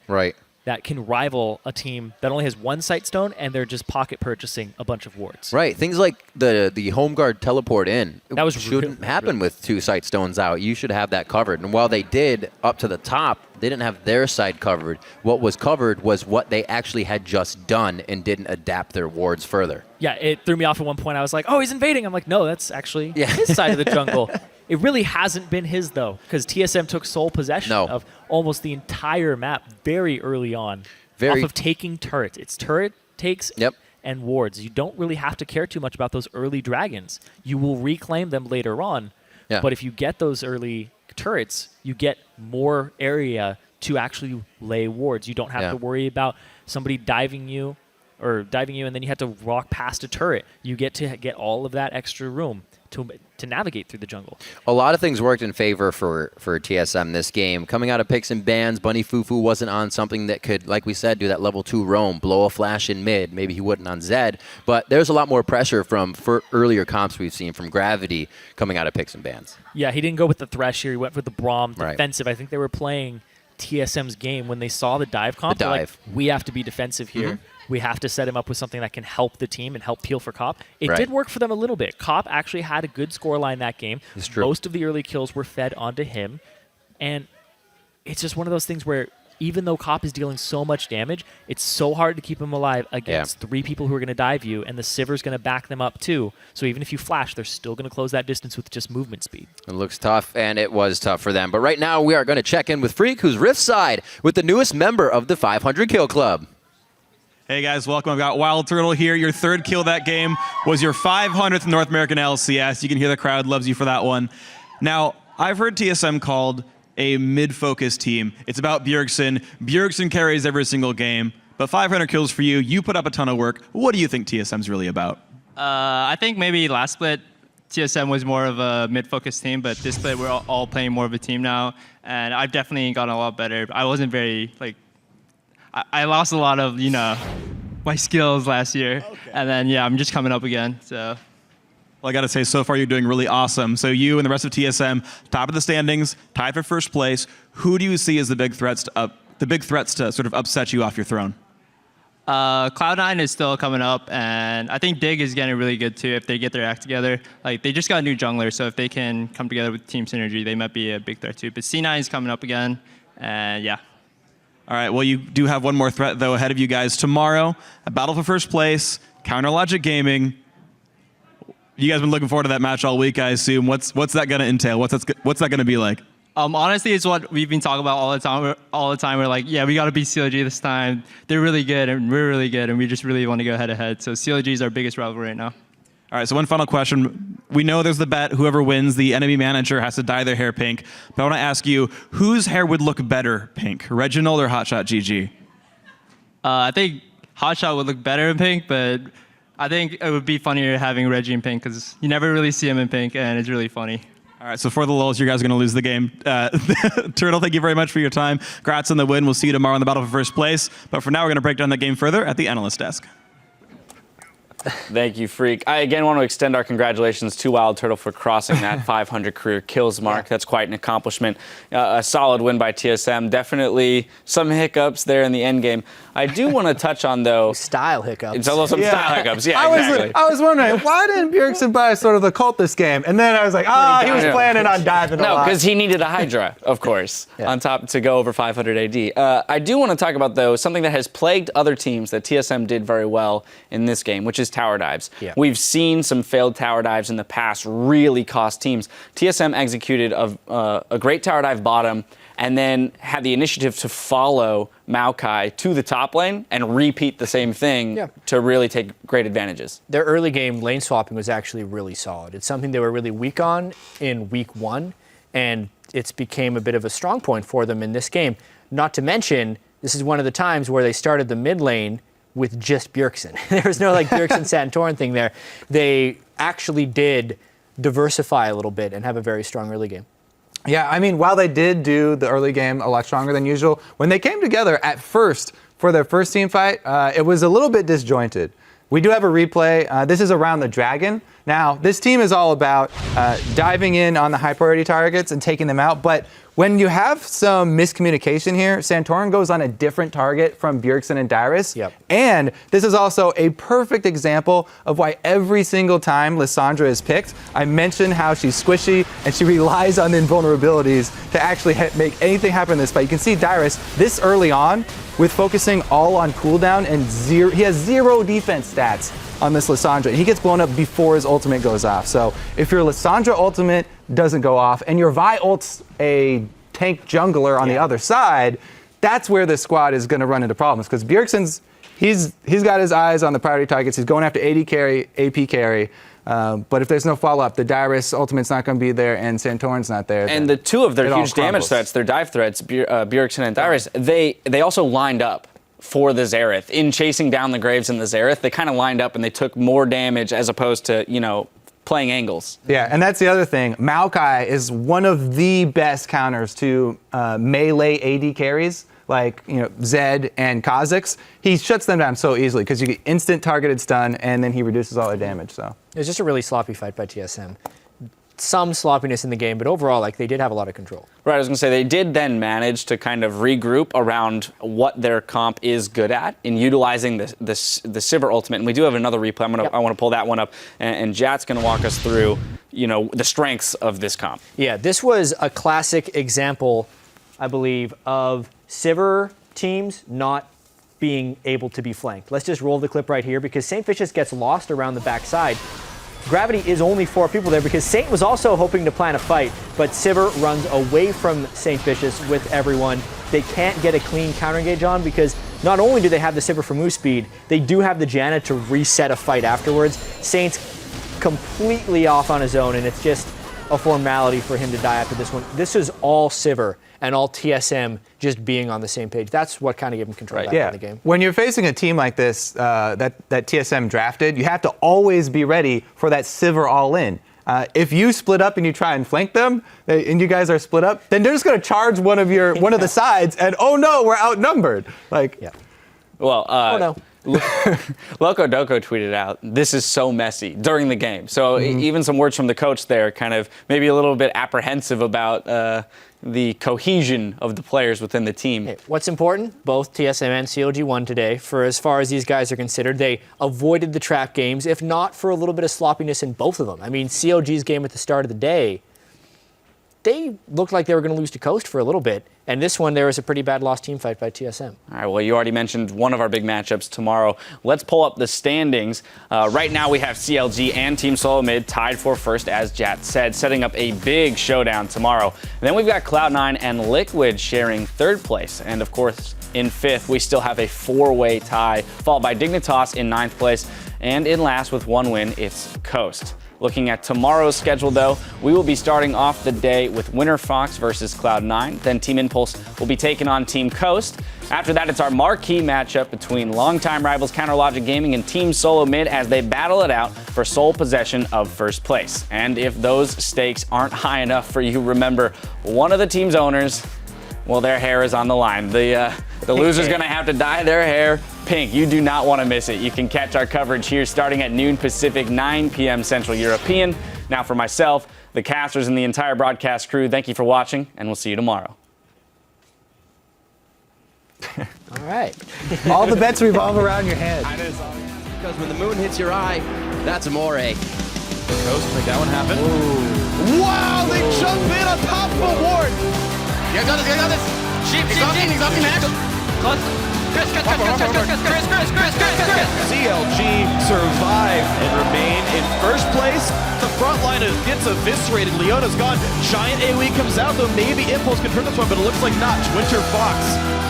Speaker 2: that can rival a team that only has 1 sight stone and they're just pocket purchasing a bunch of wards.
Speaker 1: Right, things like the home guard teleport in.
Speaker 2: That
Speaker 1: shouldn't happen with 2 sight stones out. You should have that covered. And while they did up to the top, they didn't have their side covered. What was covered was what they actually had just done and didn't adapt their wards further.
Speaker 2: Yeah, it threw me off at one point. I was like, oh, he's invading. I'm like, no, that's actually his side of the jungle. It really hasn't been his, though, because TSM took sole possession of almost the entire map very early on. off of taking turrets. It's turret takes and wards. You don't really have to care too much about those early dragons. You will reclaim them later on.
Speaker 1: Yeah.
Speaker 2: But if you get those early turrets, you get more area to actually lay wards. You don't have to worry about somebody diving you and then you have to walk past a turret. You get to get all of that extra room to navigate through the jungle.
Speaker 1: A lot of things worked in favor for TSM this game. Coming out of picks and bans, Bunny Fufu wasn't on something that could, like we said, do that level 2 roam, blow a flash in mid. Maybe he wouldn't on Zed. But there's a lot more pressure for earlier comps we've seen from Gravity coming out of picks and bans.
Speaker 2: Yeah, he didn't go with the Thresh here. He went with the Braum defensive. I think they were playing TSM's game when they saw the dive comp. They're like, we have to be defensive here. We have to set him up with something that can help the team and help peel for Cop. It did work for them a little bit. Cop actually had a good scoreline that game.
Speaker 1: It's true.
Speaker 2: Most of the early kills were fed onto him. And it's just one of those things where even though Cop is dealing so much damage, it's so hard to keep him alive against 3 people who are going to dive you, and the Sivir's going to back them up too. So even if you flash, they're still going to close that distance with just movement speed.
Speaker 1: It looks tough, and it was tough for them. But right now, we are going to check in with Freak, who's Rift side, with the newest member of the 500 Kill Club.
Speaker 4: Hey guys, welcome. I've got Wild Turtle here. Your 3rd kill that game was your 500th North American LCS. You can hear the crowd loves you for that one. Now, I've heard TSM called a mid-focused team. It's about Bjergsen. Bjergsen carries every single game, but 500 kills for you. You put up a ton of work. What do you think TSM's really about?
Speaker 5: I think maybe last split, TSM was more of a mid-focused team, but this split we're all playing more of a team now, and I've definitely gotten a lot better. I wasn't very, I lost a lot of, my skills last year, and then, I'm just coming up again, so.
Speaker 4: Well, I got to say, so far you're doing really awesome. So you and the rest of TSM, top of the standings, tied for 1st place. Who do you see as the big threats to sort of upset you off your throne?
Speaker 5: Cloud9 is still coming up, and I think Dig is getting really good too if they get their act together. They just got a new jungler, so if they can come together with team synergy, they might be a big threat too. But C9 is coming up again, and yeah.
Speaker 4: All right, well, you do have one more threat, though, ahead of you guys. Tomorrow, a battle for 1st place, Counter Logic Gaming. You guys been looking forward to that match all week, I assume. What's that going to entail? What's that going to be like?
Speaker 5: Honestly, it's what we've been talking about all the time. We're like, we got to beat CLG this time. They're really good, and we're really good, and we just really want to go head-to-head. So CLG is our biggest rival right now.
Speaker 4: All right, so one final question. We know there's the bet, whoever wins, the enemy manager has to dye their hair pink. But I want to ask you, whose hair would look better pink, Reginald or Hotshot GG?
Speaker 5: I think Hotshot would look better in pink, but I think it would be funnier having Reggie in pink because you never really see him in pink, and it's really funny.
Speaker 4: All right, so for the lulz, you guys are going to lose the game. Turtle, thank you very much for your time. Congrats on the win. We'll see you tomorrow in the battle for 1st place. But for now, we're going to break down the game further at the analyst desk.
Speaker 6: Thank you, Freak. I again want to extend our congratulations to Wild Turtle for crossing that 500 career kills mark. That's quite an accomplishment. A solid win by TSM. Definitely some hiccups there in the end game. I do want to touch on, though...
Speaker 7: Style hiccups.
Speaker 6: It's a little some style hiccups, exactly.
Speaker 7: I was wondering, why didn't Bjergsen buy sort of the cult this game? And then I was like, he was planning on diving a lot.
Speaker 6: No, because he needed a Hydra, of course, on top to go over 500 AD. I do want to talk about, though, something that has plagued other teams that TSM did very well in this game, which is tower dives.
Speaker 7: Yeah.
Speaker 6: We've seen some failed tower dives in the past really cost teams. TSM executed a great tower dive bottom and then had the initiative to follow Maokai to the top lane and repeat the same thing to really take great advantages.
Speaker 7: Their early game lane swapping was actually really solid. It's something they were really weak on in week 1, and it's became a bit of a strong point for them in this game. Not to mention, this is one of the times where they started the mid lane with just Bjergsen. There was no Bjergsen Santorin thing there. They actually did diversify a little bit and have a very strong early game.
Speaker 8: Yeah, I mean, while they did do the early game a lot stronger than usual, when they came together at first for their first team fight, it was a little bit disjointed. We do have a replay. This is around the Dragon. Now, this team is all about diving in on the high priority targets and taking them out, but when you have some miscommunication here, Santorin goes on a different target from Bjergsen and Dyrus.
Speaker 7: Yep.
Speaker 8: And this is also a perfect example of why every single time Lissandra is picked, I mentioned how she's squishy and she relies on the invulnerabilities to actually make anything happen in this fight. You can see Dyrus this early on with focusing all on cooldown and he has 0 defense stats on this Lissandra. He gets blown up before his ultimate goes off. So if your Lissandra ultimate doesn't go off and your Vi ult's a tank jungler on the other side, that's where this squad is going to run into problems because Bjergsen's he's got his eyes on the priority targets. He's going after AD carry, AP carry. But if there's no follow-up, the Dyrus ultimate's not going to be there, and Santorin's not there.
Speaker 6: And the two of their huge damage threats, their dive threats, Bjergsen and Dyrus, they also lined up for the Xerath. In chasing down the Graves and the Xerath, they kind of lined up and they took more damage as opposed to, playing angles.
Speaker 8: Yeah, and that's the other thing. Maokai is one of the best counters to melee AD carries, like Zed and Kha'Zix. He shuts them down so easily because you get instant targeted stun, and then he reduces all their damage. So
Speaker 7: it was just a really sloppy fight by TSM. Some sloppiness in the game, but overall, they did have a lot of control.
Speaker 6: Right, I was going to say, they did then manage to kind of regroup around what their comp is good at in utilizing the Sivir ultimate. And we do have another replay. I want to pull that one up, and Jat's going to walk us through, the strengths of this comp.
Speaker 7: Yeah, this was a classic example, I believe, of Sivir teams not being able to be flanked. Let's just roll the clip right here because St. Vicious gets lost around the backside. Gravity is only 4 people there because Saint was also hoping to plan a fight, but Sivir runs away from St. Vicious with everyone. They can't get a clean counter engage on because not only do they have the Sivir for move speed, they do have the Janna to reset a fight afterwards. Saint's completely off on his own, and it's just a formality for him to die after this one. This is all Sivir and all TSM just being on the same page. That's what kind of gave him control back in the game.
Speaker 8: When you're facing a team like this that TSM drafted, you have to always be ready for that Sivir all-in. If you split up and you try and flank them, and you guys are split up, then they're just going to charge one of the sides, and oh no, we're outnumbered.
Speaker 6: Well,
Speaker 7: oh no.
Speaker 6: Loco Doco tweeted out, "This is so messy" during the game. So even some words from the coach there, kind of maybe a little bit apprehensive about the cohesion of the players within the team.
Speaker 7: Hey, what's important? Both TSM and CLG won today. For as far as these guys are considered, they avoided the trap games, if not for a little bit of sloppiness in both of them. I mean, CLG's game at the start of the day, they looked like they were going to lose to Coast for a little bit. And this one, there was a pretty bad lost team fight by TSM.
Speaker 6: All right, well, you already mentioned one of our big matchups tomorrow. Let's pull up the standings. Right now, we have CLG and Team SoloMid tied for first, as Jat said, setting up a big showdown tomorrow. And then we've got Cloud9 and Liquid sharing third place. And, of course, in fifth, we still have a 4-way tie, followed by Dignitas in ninth place. And in last, with one win, it's Coast. Looking at tomorrow's schedule, though, we will be starting off the day with Winter Fox versus Cloud9. Then Team Impulse will be taking on Team Coast. After that, it's our marquee matchup between longtime rivals Counterlogic Gaming and Team SoloMid as they battle it out for sole possession of first place. And if those stakes aren't high enough for you, remember, one of the team's owners, well, their hair is on the line. The loser's going to have to dye their hair pink. You do not want to miss it. You can catch our coverage here starting at noon Pacific, 9 p.m. Central European. Now for myself, the casters, and the entire broadcast crew, thank you for watching, and we'll see you tomorrow.
Speaker 7: All right.
Speaker 8: All the bets revolve around your head.
Speaker 1: Because when the moon hits your eye, that's amore.
Speaker 4: Coast, make that one happen. Ooh. Wow, they jump in on top of a ward.
Speaker 5: You got this. Sheep. He's up next. Chris.
Speaker 9: CLG survive and remain in first place. The front line gets eviscerated. Leona's gone. Giant AoE comes out, though maybe Impulse can turn this one, but it looks like not. Winter Fox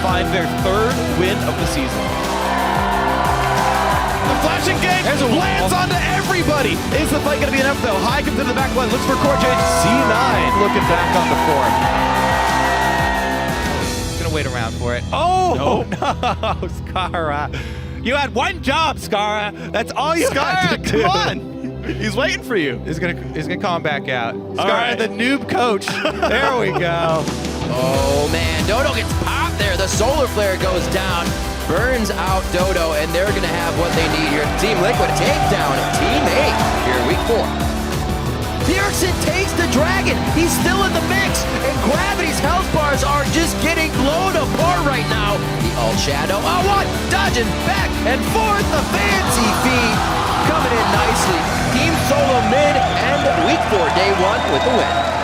Speaker 9: find their third win of the season. The flashing gang lands onto everybody. Is the fight going to be enough, though? High comes into the back line, looks for Core Change. C9 looking back on the form.
Speaker 10: Wait around for it. Oh, no, Skara. You had one job, Skara. That's all you got to do.
Speaker 9: Come on. He's waiting for you.
Speaker 10: He's gonna call him back out. Skara,
Speaker 9: right.
Speaker 10: the noob coach. There we go.
Speaker 1: Oh, man. Dodo gets popped there. The solar flare goes down, burns out Dodo, and they're going to have what they need here. Team Liquid take down Team 8 here in week 4. Bjergsen takes the dragon. He's still in the mix, and Gravity's health bars are just getting blown apart right now. The alt shadow, dodging back and forth. The fancy feed coming in nicely. Team SoloMid and week 4, day 1 with the win.